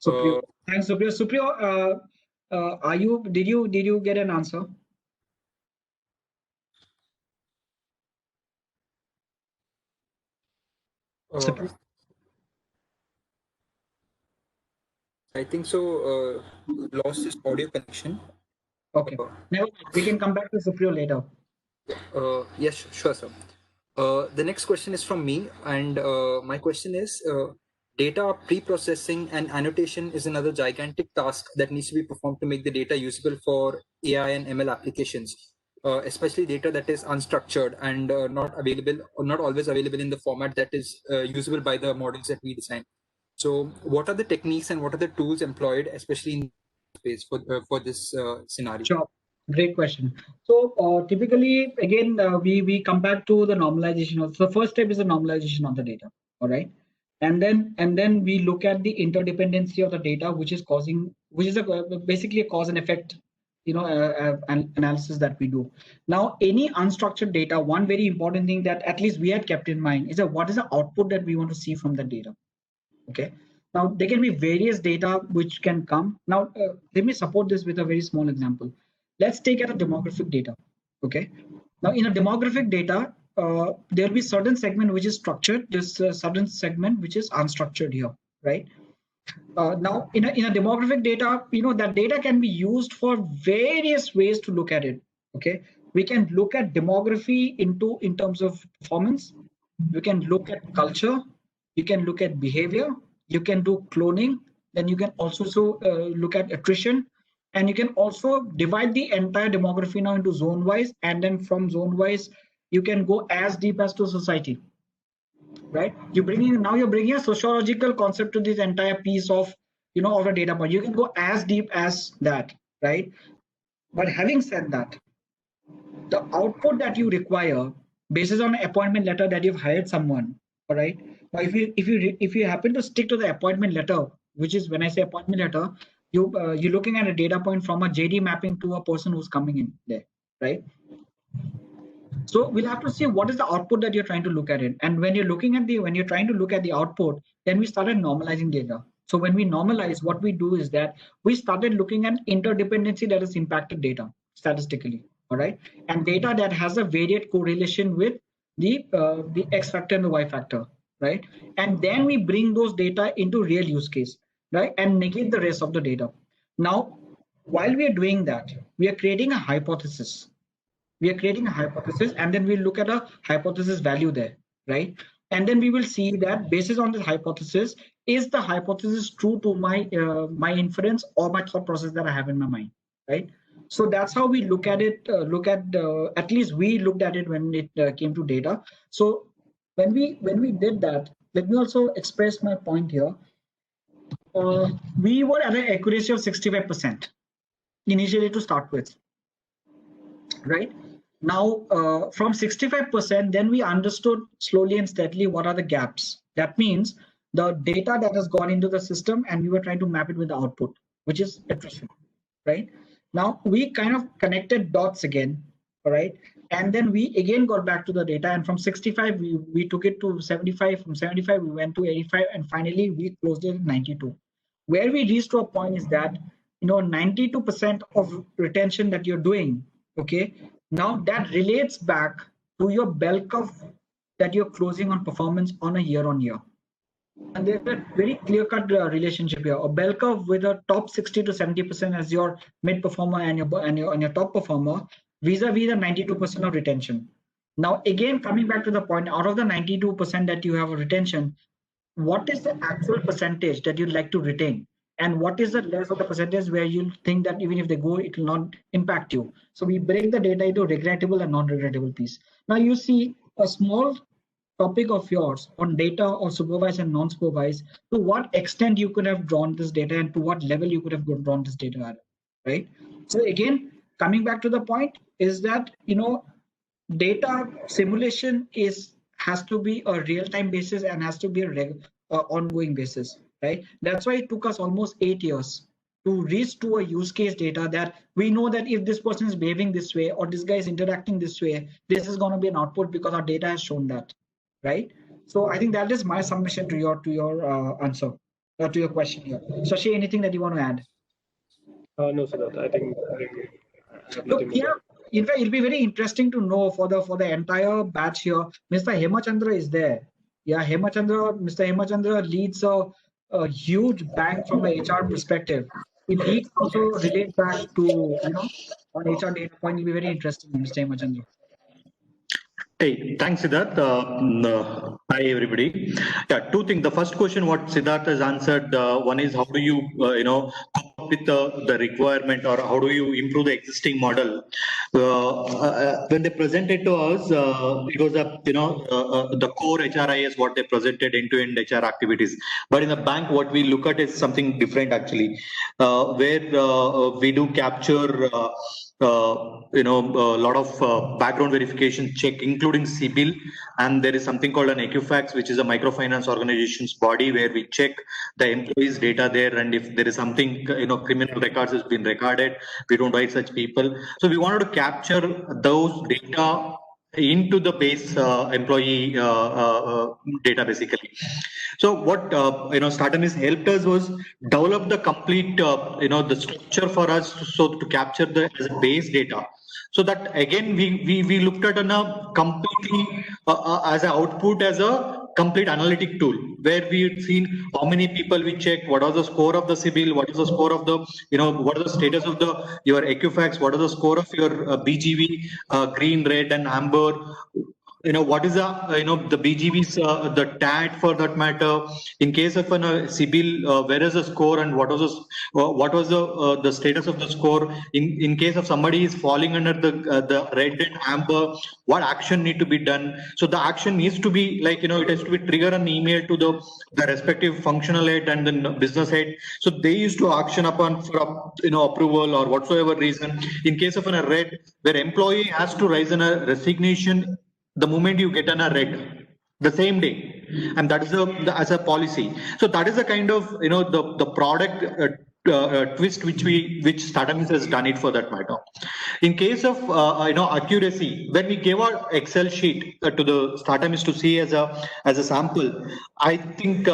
Supriyo. Thanks, Supriyo. Supriyo, are you? Did you get an answer? I think so. Lost his audio connection. Okay. Never mind. We can come back to Supriyo later. Yes, sure, sir. The next question is from me, and my question is: data pre-processing and annotation is another gigantic task that needs to be performed to make the data usable for AI and ML applications, especially data that is unstructured and not available or not always available in the format that is usable by the models that we design. So, what are the techniques and what are the tools employed, especially in space for this scenario? Sure. Great question. So typically, again, we come back to the normalization of. So the first step is the normalization of the data. All right, and then we look at the interdependency of the data, which is basically a cause and effect, analysis that we do. Now, any unstructured data, one very important thing that at least we had kept in mind is that what is the output that we want to see from the data. Okay. Now there can be various data which can come. Now let me support this with a very small example. Let's take a demographic data. Okay. Now in a demographic data, there will be certain segment which is structured. There's a certain segment which is unstructured here, right? Now in a demographic data, that data can be used for various ways to look at it. Okay. We can look at demography in terms of performance. We can look at culture. You can look at behavior. You can do cloning. Then you can also look at attrition. And you can also divide the entire demography now into zone wise. And then from zone wise, you can go as deep as to society, right? You're bringing a sociological concept to this entire piece of, of a data point. You can go as deep as that, right? But having said that, the output that you require basis on an appointment letter that you've hired someone, all right? Now, if you happen to stick to the appointment letter, which is when I say appointment letter, you're looking at a data point from a JD mapping to a person who's coming in there, right? So we'll have to see what is the output that you're trying to look at it. And when you're trying to look at the output, then we started normalizing data. So when we normalize, what we do is that we started looking at interdependency that has impacted data statistically, all right? And data that has a varied correlation with the X factor and the Y factor, right? And then we bring those data into real use case, right? And negate the rest of the data. Now, while we are doing that, we are creating a hypothesis. We are creating a hypothesis, and then we look at a hypothesis value there, right? And then we will see that basis on this hypothesis, is the hypothesis true to my inference or my thought process that I have in my mind, right? So that's how we look at it. At least we looked at it when it came to data. So when we did that, let me also express my point here. We were at an accuracy of 65% initially to start with, right? Now, from 65%, then we understood slowly and steadily what are the gaps. That means the data that has gone into the system, and we were trying to map it with the output, which is attrition, right? Now, we kind of connected dots again, all right? And then we again got back to the data, and from 65, we took it to 75. From 75, we went to 85, and finally, we closed it at 92. Where we reached to a point is that, 92% of retention that you're doing, okay, now that relates back to your bell curve that you're closing on performance on a year-on-year. And there's a very clear-cut relationship here. A bell curve with a top 60 to 70% as your mid performer and your top performer, vis-a-vis the 92% of retention. Now, again, coming back to the point, out of the 92% that you have a retention, what is the actual percentage that you'd like to retain? And what is the less of the percentage where you think that even if they go, it will not impact you? So we break the data into regrettable and non-regrettable piece. Now you see a small topic of yours on data or supervised and non-supervised, to what extent you could have drawn this data and to what level you could have drawn this data at, right? So again, coming back to the point is that, data simulation has to be a real-time basis and has to be a ongoing basis, right? That's why it took us almost 8 years to reach to a use case data that we know that if this person is behaving this way or this guy is interacting this way, this is going to be an output because our data has shown that, right? So I think that is my submission to your answer, to your question here. Shashi, anything that you want to add? No, Siddharth, I think I have Look, nothing more. in fact, it'll be very interesting to know for the entire batch here. Mr. Hemachandra is there. Yeah, Mr. Hemachandra leads a huge bank from a HR perspective. If he can also relate back to, on HR data point, it'll be very interesting, Mr. Hemachandra. Hey, thanks, Siddharth. Hi, everybody. Yeah, two things. The first question, what Siddharth has answered, one is how do you, cope up with the requirement, or how do you improve the existing model? When they presented to us, it was the core HRIS, what they presented end-to-end HR activities. But in the bank, what we look at is something different actually, where we do capture. A lot of background verification check, including CBIL, and there is something called an Equifax, which is a microfinance organization's body where we check the employees' data there, and if there is something, criminal records has been recorded, we don't write such people. So we wanted to capture those data into the base employee data basically. So what Stratemis helped us was develop the complete the structure for us, so to capture the as a base data. So that again we looked at on a completely as an output as a complete analytic tool, where we've seen how many people we checked, what was the score of the CBIL, what is the score of the what is the status of your Equifax, what is the score of your BGV, green, red, and amber. What is the BGV's the TAT for that matter. In case of a CBIL, where is the score and what was the status of the score. In case of somebody is falling under the red and amber, what action need to be done. So the action needs to be like it has to be trigger an email to the respective functional head and then business head. So they used to action upon for approval or whatsoever reason. In case of a red, where employee has to raise a resignation the moment you get on a red, the same day, and that is as a policy. So that is the kind of the product twist which Stratemis has done it for that matter. In case of accuracy, when we gave our Excel sheet to the Stratemis to see as a sample, I think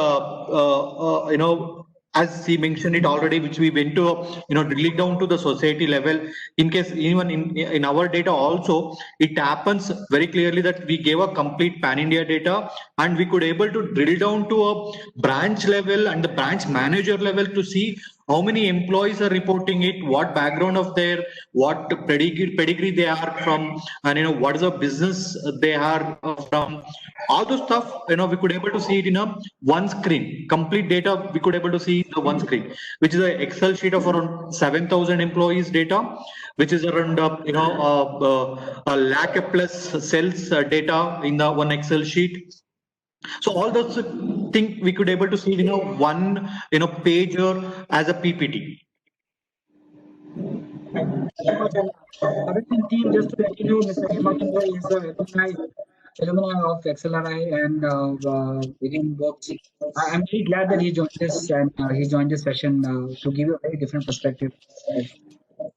as he mentioned it already, which we went to, drilling down to the society level. In case even in our data also, it happens very clearly that we gave a complete pan-India data, and we could able to drill down to a branch level and the branch manager level to see how many employees are reporting it, what background of their, what pedigree they are from, and what is the business they are from. All those stuff, we could able to see it in a one screen. Complete data we could able to see in the one screen, which is an Excel sheet of around 7,000 employees data, which is around a lakh plus cells data in the one Excel sheet. So all those things we could able to see one page or as a PPT. Thank you so much. And other than team, just to let you know, Mr. Hemachandra is alumni of XLRI and again works. I'm very glad that he joined this and he joined this session to give you a very different perspective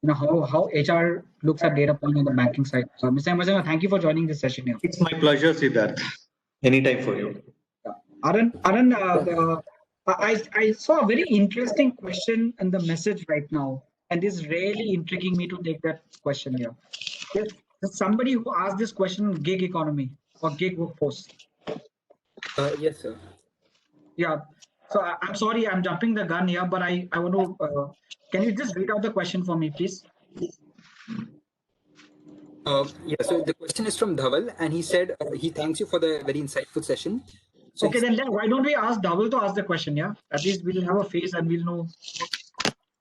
of how HR looks at data point on the banking side. So, Mr. Hemachandra, thank you for joining this session here. It's my pleasure, Siddharth. Anytime for you. Arun, I saw a very interesting question in the message right now, and it's really intriguing me to take that question here. There's somebody who asked this question: gig economy or gig workforce. Yes, sir. Yeah. So I'm sorry, I'm jumping the gun here, but I want to. Can you just read out the question for me, please? Yeah, so the question is from Dhaval, and he said he thanks you for the very insightful session. So okay, then why don't we ask Dhaval to ask the question? Yeah, at least we'll have a face and we'll know.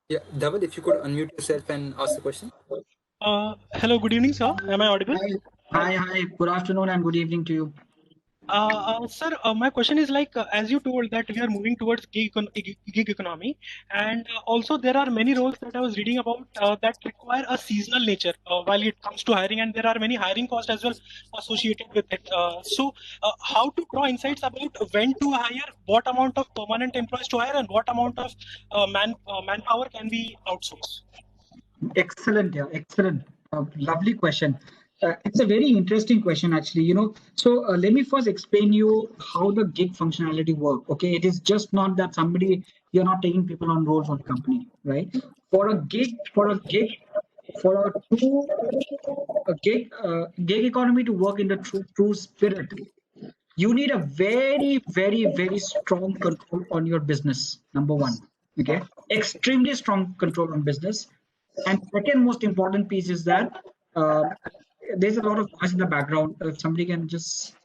Yeah, Dhaval, if you could unmute yourself and ask the question. Hello, good evening, sir. Am I audible? Hi. Good afternoon and good evening to you. Sir, my question is like, as you told that we are moving towards gig economy, and also there are many roles that I was reading about that require a seasonal nature while it comes to hiring, and there are many hiring costs as well associated with it. So how to draw insights about when to hire, what amount of permanent employees to hire, and what amount of manpower can be outsourced? Excellent, yeah, excellent. Lovely question. It's a very interesting question, actually. So let me first explain you how the gig functionality work. Okay, it is just not that you're not taking people on roles on the company, right? For a gig economy to work in the true spirit, you need a very, very, very strong control on your business. Number one, okay, extremely strong control on business. And second most important piece is that there's a lot of noise in the background. If somebody can just,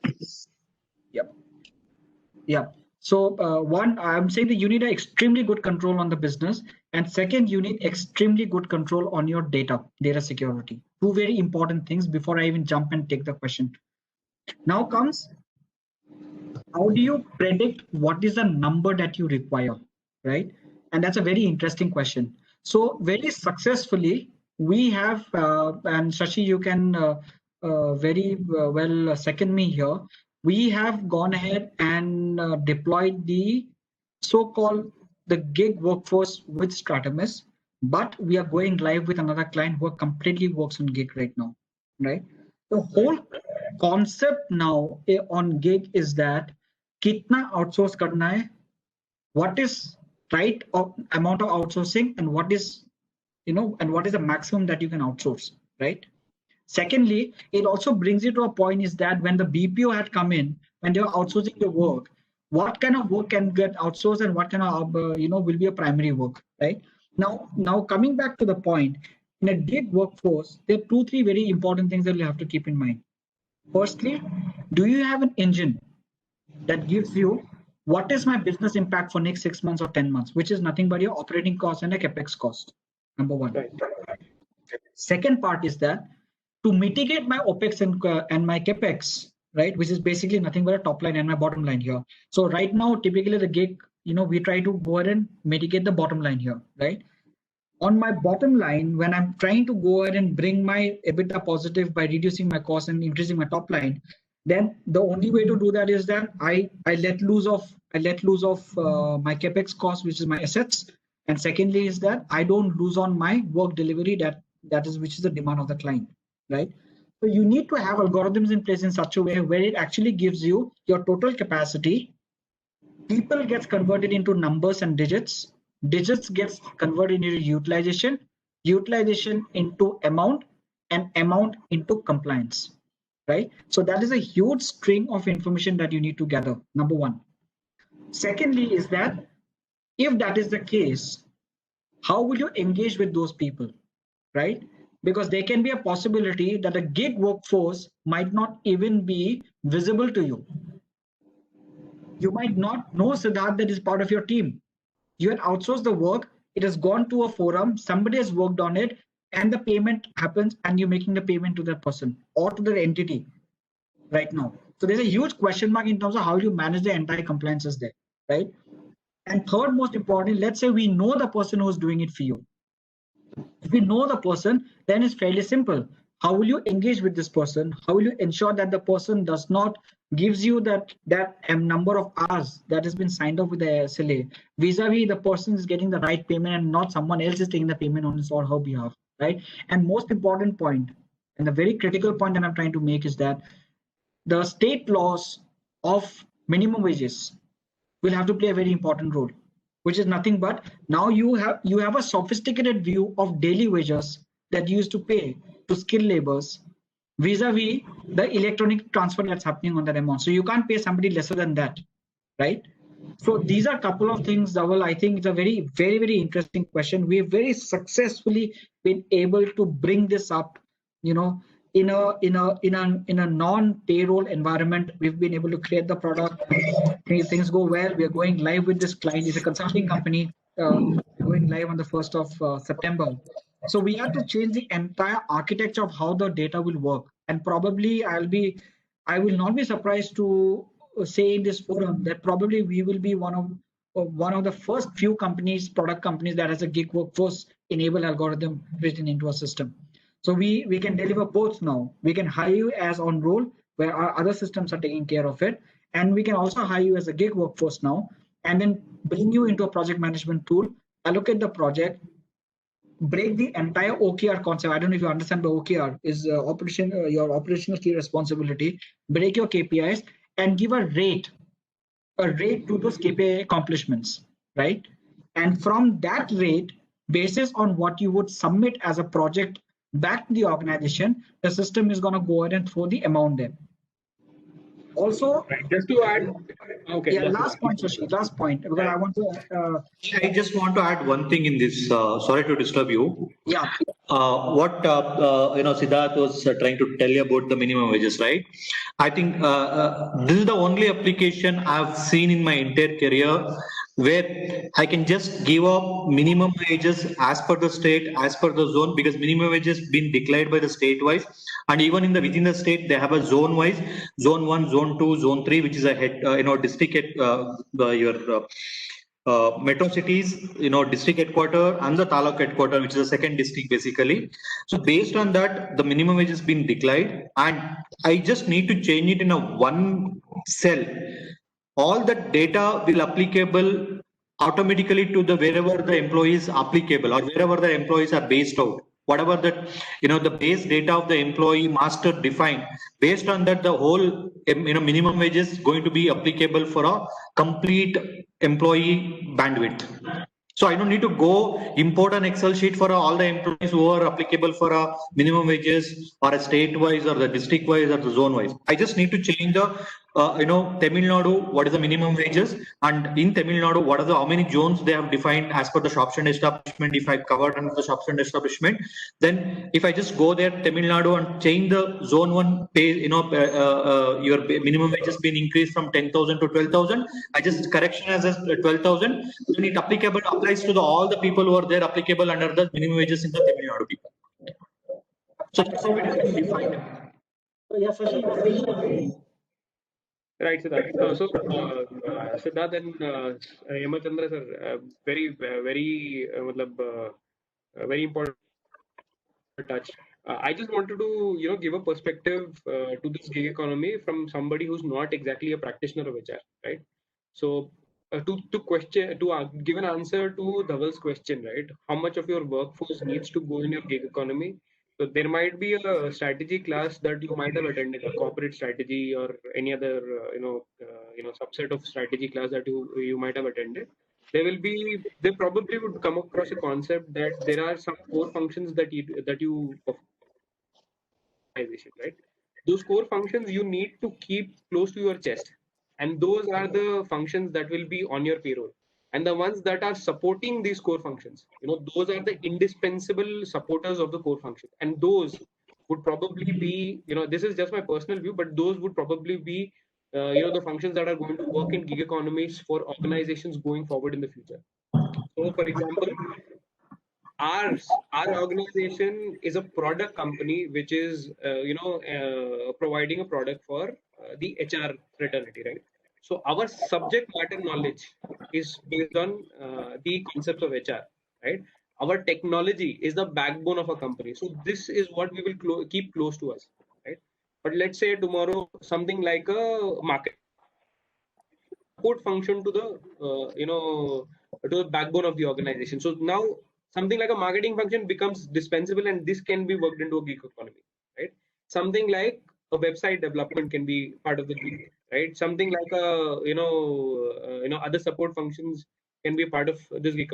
yeah. So one, I'm saying that you need an extremely good control on the business, and second, you need extremely good control on your data security. Two very important things before I even jump and take the question. Now comes, how do you predict what is the number that you require, right? And that's a very interesting question. So very successfully, we have, and Shashi, you can very well second me here, we have gone ahead and deployed the so-called the gig workforce with Stratemis, but we are going live with another client who completely works on gig right now, right? The whole concept now on gig is that kitna outsource karna hai, what is right amount of outsourcing, and what is the maximum that you can outsource, right? Secondly, it also brings you to a point is that when the BPO had come in, when they're outsourcing the work, what kind of work can get outsourced and what kind of will be a primary work, right? Now coming back to the point, in a gig workforce, there are 2-3 very important things that you have to keep in mind. Firstly, do you have an engine that gives you what is my business impact for next 6 months or 10 months, which is nothing but your operating cost and a capex cost, number one. Right. Second part is that to mitigate my opex and my capex, right, which is basically nothing but a top line and my bottom line here. So right now, typically the gig, we try to go ahead and mitigate the bottom line here, right? On my bottom line, when I'm trying to go ahead and bring my EBITDA positive by reducing my cost and increasing my top line, then the only way to do that is that I let loose of my capex cost, which is my assets, and secondly is that I don't lose on my work delivery which is the demand of the client, right? So you need to have algorithms in place in such a way where it actually gives you your total capacity. People gets converted into numbers and digits, digits gets converted into utilization, utilization into amount, and amount into compliance, right? So that is a huge string of information that you need to gather, number one. Secondly is that if that is the case, how will you engage with those people, right? Because there can be a possibility that a gig workforce might not even be visible to you. You might not know Siddharth that is part of your team. You had outsourced the work, it has gone to a forum, somebody has worked on it, and the payment happens, and you're making the payment to that person or to the entity right now. So there's a huge question mark in terms of how you manage the entire compliances there, right? And third, most important, let's say we know the person who's doing it for you. If you know the person, then it's fairly simple. How will you engage with this person? How will you ensure that the person does not gives you that number of hours that has been signed off with the SLA vis-a-vis the person is getting the right payment and not someone else is taking the payment on his or her behalf, right? And most important point, and the very critical point that I'm trying to make is that the state laws of minimum wages will have to play a very important role, which is nothing but now you have a sophisticated view of daily wages that you used to pay to skilled laborers vis-a-vis the electronic transfer that's happening on that amount. So you can't pay somebody lesser than that, right? So these are a couple of things, Dhaval. I think it's a very, very, very interesting question. We've very successfully been able to bring this up, you know, in a non-payroll environment. We've been able to create the product. Things go well. We are going live with this client. It's a consulting company. We're going live on the 1st of September. So we have to change the entire architecture of how the data will work. And probably I will not be surprised to say in this forum that probably we will be one of the first few companies, product companies that has a gig workforce enable algorithm written into a system. So we can deliver both now. We can hire you as on roll where our other systems are taking care of it. And we can also hire you as a gig workforce now and then bring you into a project management tool, allocate the project, break the entire OKR concept. I don't know if you understand the OKR is your operational key responsibility, break your KPIs and give a rate to those KPI accomplishments, right? And from that rate, basis on what you would submit as a project back to the organization, the system is going to go ahead and throw the amount there. Also, right, just to add, okay. Yeah, last point, Shashi, last point, because I want to. I just want to add one thing in this. Sorry to disturb you. Yeah. What Siddharth was trying to tell you about the minimum wages, right? I think this is the only application I've seen in my entire career where I can just give up minimum wages as per the state, as per the zone, because minimum wages been declared by the state wise, and even in the within the state they have a zone wise, zone 1, zone 2, zone 3, which is a head, district your metro cities, district headquarter and the taluk headquarter, which is the second district basically. So based on that, the minimum wage has been declared, and I just need to change it in a one cell. All that data will applicable automatically to the wherever the employee is applicable or wherever the employees are based out. Whatever that, the base data of the employee master defined, based on that, the whole, minimum wage is going to be applicable for a complete employee bandwidth. So I don't need to go import an Excel sheet for all the employees who are applicable for a minimum wages or a state wise or the district wise or the zone wise. I just need to change the, Tamil Nadu, what is the minimum wages, and in Tamil Nadu, what are how many zones they have defined as per the shops and establishment. If I covered under the shops and establishment, then if I just go there, Tamil Nadu, and change the zone 1 pay, your minimum wages been increased from 10,000 to 12,000. I just correction as 12,000. Then it applies to all the people who are there applicable under the minimum wages in the Tamil Nadu people. So that's how it is defined. So yes, Shashi. Right, Siddharth. Siddharth and Yamachandra sir, very important touch. I just wanted to give a perspective to this gig economy from somebody who's not exactly a practitioner of HR, right? So to give an answer to Dhaval's question, right? How much of your workforce needs to go in your gig economy? So there might be a strategy class that you might have attended, a corporate strategy or any other subset of strategy class that you might have attended. they probably would come across a concept that there are some core functions that you perform, right? Those core functions you need to keep close to your chest, and those are the functions that will be on your payroll. And the ones that are supporting these core functions, those are the indispensable supporters of the core function. And those would probably be, this is just my personal view, but those would probably be, the functions that are going to work in gig economies for organizations going forward in the future. So, for example, our organization is a product company which is providing a product for the HR fraternity, right? So our subject matter knowledge is based on the concepts of HR, right? Our technology is the backbone of a company, so this is what we will keep close to us, right? But let's say tomorrow something like a market support function to the to the backbone of the organization. So now something like a marketing function becomes dispensable, and this can be worked into a gig economy, right? Something like a website development can be part of the gig, right? Something like a other support functions can be part of this gig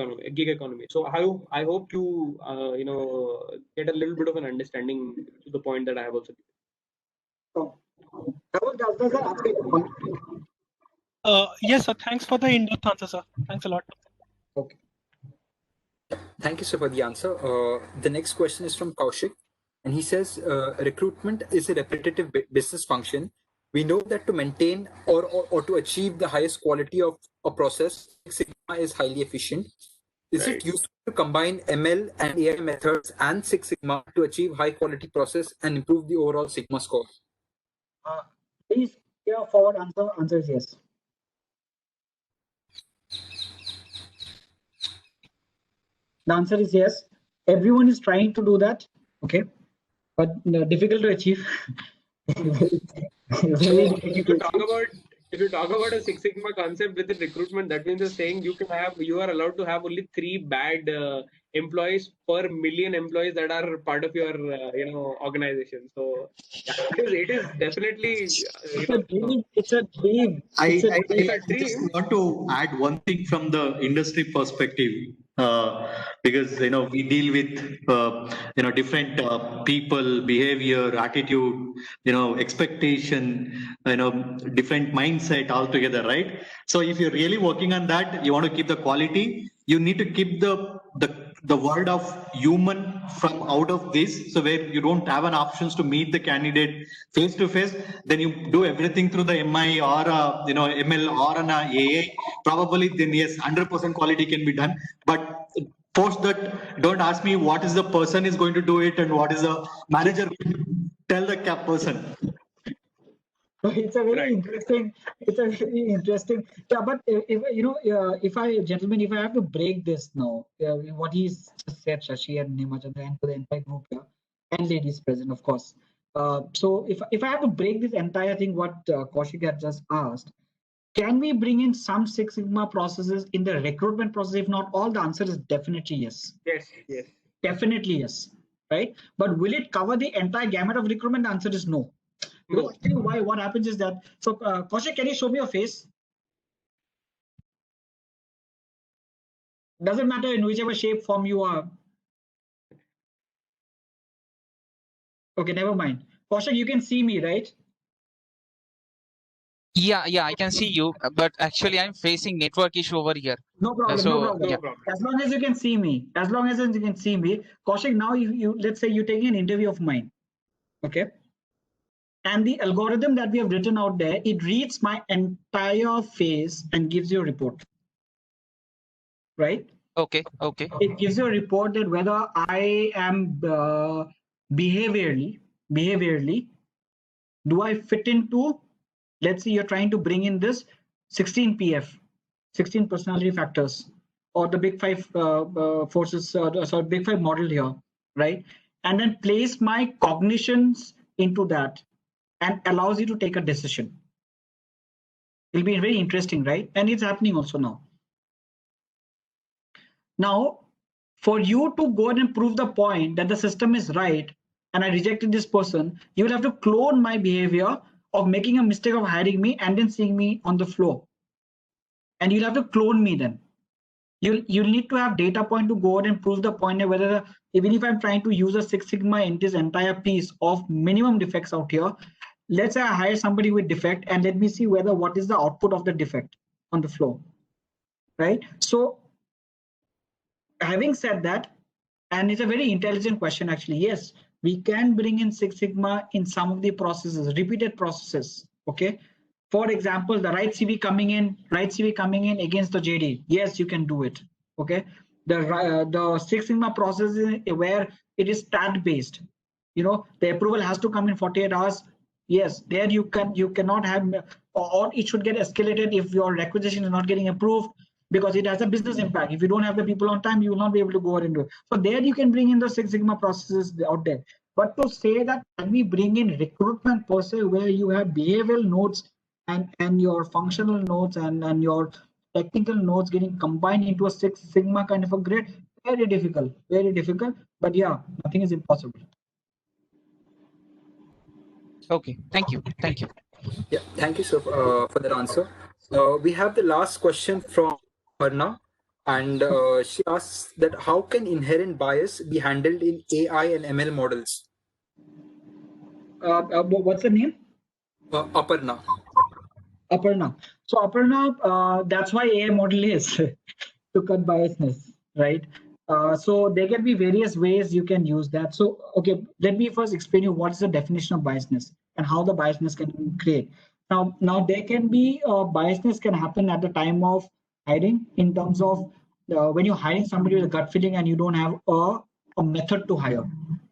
economy. So I hope you get a little bit of an understanding to the point that I have also given. Yes, sir. Thanks for the in-depth answer, sir. Thanks a lot. Okay. Thank you, sir, for the answer. The next question is from Kaushik, and he says, recruitment is a repetitive business function. We know that to maintain or to achieve the highest quality of a process, Six Sigma is highly efficient. Is it useful to combine ML and AI methods and Six Sigma to achieve high quality process and improve the overall Sigma score? Please, forward answer is yes. The answer is yes. Everyone is trying to do that, okay, but difficult to achieve. If you talk about a Six Sigma concept within recruitment, that means you're saying you are allowed to have only 3 bad employees per million employees that are part of your organization. So yeah, it is definitely it's a dream. I just want to add one thing from the industry perspective, because we deal with different people, behavior, attitude, expectation, different mindset altogether, right? So if you're really working on that, you want to keep the quality. You need to keep the word of human from out of this, so where you don't have an options to meet the candidate face to face, then you do everything through the MI or ML or an AI. Probably then yes, 100% quality can be done. But post that, don't ask me what is the person is going to do it and what is the manager tell the person. It's a very interesting. It's a very interesting. Yeah, but if I have to break this now, what he's just said, Shashi and Nimachandra, and for the entire group here, and ladies present, of course. So if I have to break this entire thing, what Kaushik had just asked, can we bring in some Six Sigma processes in the recruitment process? If not all, the answer is definitely yes. Yes. Definitely yes. Right? But will it cover the entire gamut of recruitment? The answer is no. Because I'll tell you why. What happens is that. So, Kaushik, can you show me your face? Doesn't matter in whichever shape form you are. Okay, never mind. Kaushik, you can see me, right? Yeah, I can see you, but actually I'm facing network issue over here. No problem. No problem. As long as you can see me, Kaushik, now you let's say you're taking an interview of mine, okay? And the algorithm that we have written out there, it reads my entire face and gives you a report, right? Okay. It gives you a report that whether I am behaviorally, do I fit into, let's say you're trying to bring in this 16 PF, 16 personality factors, or the big 5 forces, big 5 model here, right? And then place my cognitions into that and allows you to take a decision. It'll be very interesting, right? And it's happening also now. Now, for you to go ahead and prove the point that the system is right and I rejected this person, you will have to clone my behavior of making a mistake of hiring me and then seeing me on the floor. And you'll have to clone me then. You need to have data point to go out and prove the point of whether even if I'm trying to use a Six Sigma in this entire piece of minimum defects out here, let's say I hire somebody with defect and let me see whether what is the output of the defect on the floor, right? So having said that, and it's a very intelligent question actually, yes, we can bring in Six Sigma in some of the processes, repeated processes, okay? For example, the right CV coming in against the JD. Yes, you can do it. Okay. The Six Sigma process is where it is stat based. The approval has to come in 48 hours. Yes, there you cannot have, or it should get escalated if your requisition is not getting approved because it has a business impact. If you don't have the people on time, you will not be able to go ahead and do it. So there you can bring in the Six Sigma processes out there. But to say that can we bring in recruitment per se where you have behavioral nodes and your functional nodes and your technical nodes getting combined into a Six Sigma kind of a grid, very difficult. But yeah, nothing is impossible. Okay, thank you. Yeah, thank you, sir, for that answer. We have the last question from Aparna, and she asks that how can inherent bias be handled in AI and ML models? What's the name? Aparna. Aparna. So Aparna, that's why AI model is to cut biasness, right? So there can be various ways you can use that. So, okay, let me first explain you what is the definition of biasness and how the biasness can create. Now there can be biasness can happen at the time of hiring in terms of when you're hiring somebody with a gut feeling and you don't have a method to hire.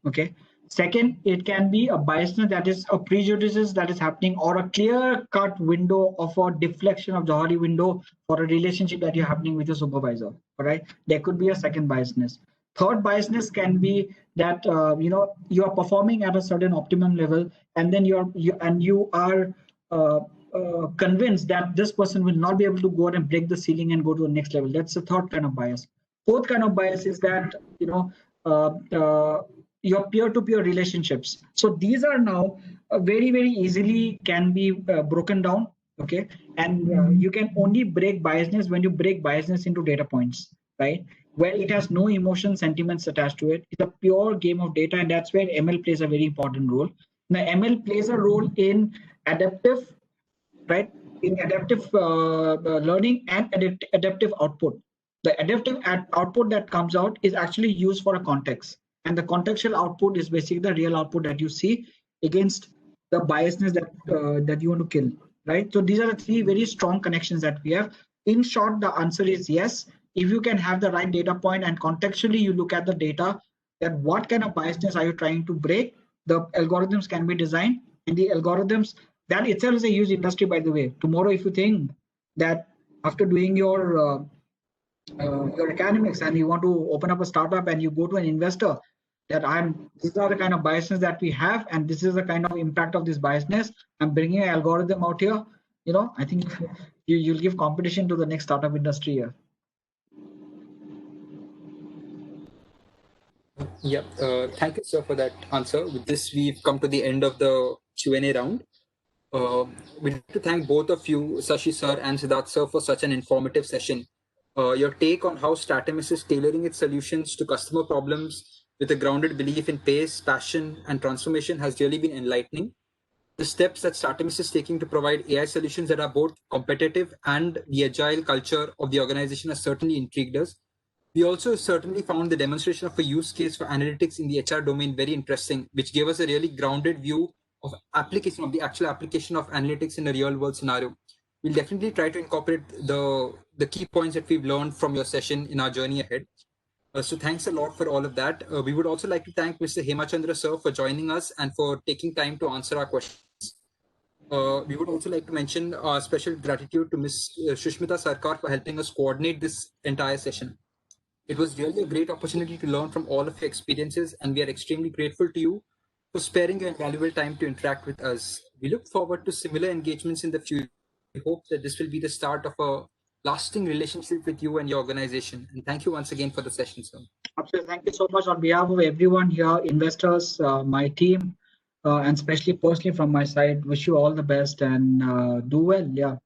Okay. Second, it can be a biasness that is a prejudices that is happening or a clear-cut window of a deflection of Johari window for a relationship that you're happening with your supervisor. All right, there could be a second biasness. Third biasness can be that you are performing at a certain optimum level, and then you are convinced that this person will not be able to go out and break the ceiling and go to the next level. That's the third kind of bias. Fourth kind of bias is that your peer-to-peer relationships. So these are now very, very easily can be broken down. Okay, and you can only break biasness when you break biasness into data points, right? Where it has no emotion, sentiments attached to it. It's a pure game of data, and that's where ML plays a very important role. Now, ML plays a role in adaptive, right? In adaptive learning and adaptive output. The adaptive output that comes out is actually used for a context. And the contextual output is basically the real output that you see against the biasness that you want to kill, right? So these are the three very strong connections that we have. In short, the answer is yes. If you can have the right data point and contextually you look at the data, that what kind of biasness are you trying to break, the algorithms can be designed, and the algorithms, that itself is a huge industry, by the way. Tomorrow, if you think that after doing your academics and you want to open up a startup and you go to an investor that these are the kind of biases that we have and this is the kind of impact of this biasness, I'm bringing an algorithm out here, I think you'll give competition to the next startup industry here. Yeah, thank you, sir, for that answer. With this, we've come to the end of the Q&A round. We'd like to thank both of you, Shashi sir and Siddharth sir, for such an informative session. Your take on how Stratemis is tailoring its solutions to customer problems with a grounded belief in pace, passion, and transformation has really been enlightening. The steps that Stratemis is taking to provide AI solutions that are both competitive and the agile culture of the organization has certainly intrigued us. We also certainly found the demonstration of a use case for analytics in the HR domain very interesting, which gave us a really grounded view of the actual application of analytics in a real world scenario. We'll definitely try to incorporate the key points that we've learned from your session in our journey ahead. So thanks a lot for all of that. We would also like to thank Mr. Hemachandra sir for joining us and for taking time to answer our questions. We would also like to mention our special gratitude to Ms. Shushmita Sarkar for helping us coordinate this entire session. It was really a great opportunity to learn from all of your experiences, and we are extremely grateful to you for sparing your valuable time to interact with us. We look forward to similar engagements in the future. We hope that this will be the start of a lasting relationship with you and your organization. And thank you once again for the session, sir. Absolutely. Thank you so much on behalf of everyone here, investors, my team, and especially personally from my side. Wish you all the best and do well. Yeah.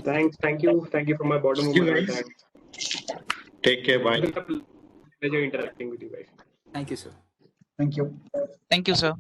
Thanks. Thank you. Thank you from my bottom of You my heart. guys. And Take care. Bye. it's a pleasure interacting with you guys. Thank you, sir. Thank you. Thank you, sir.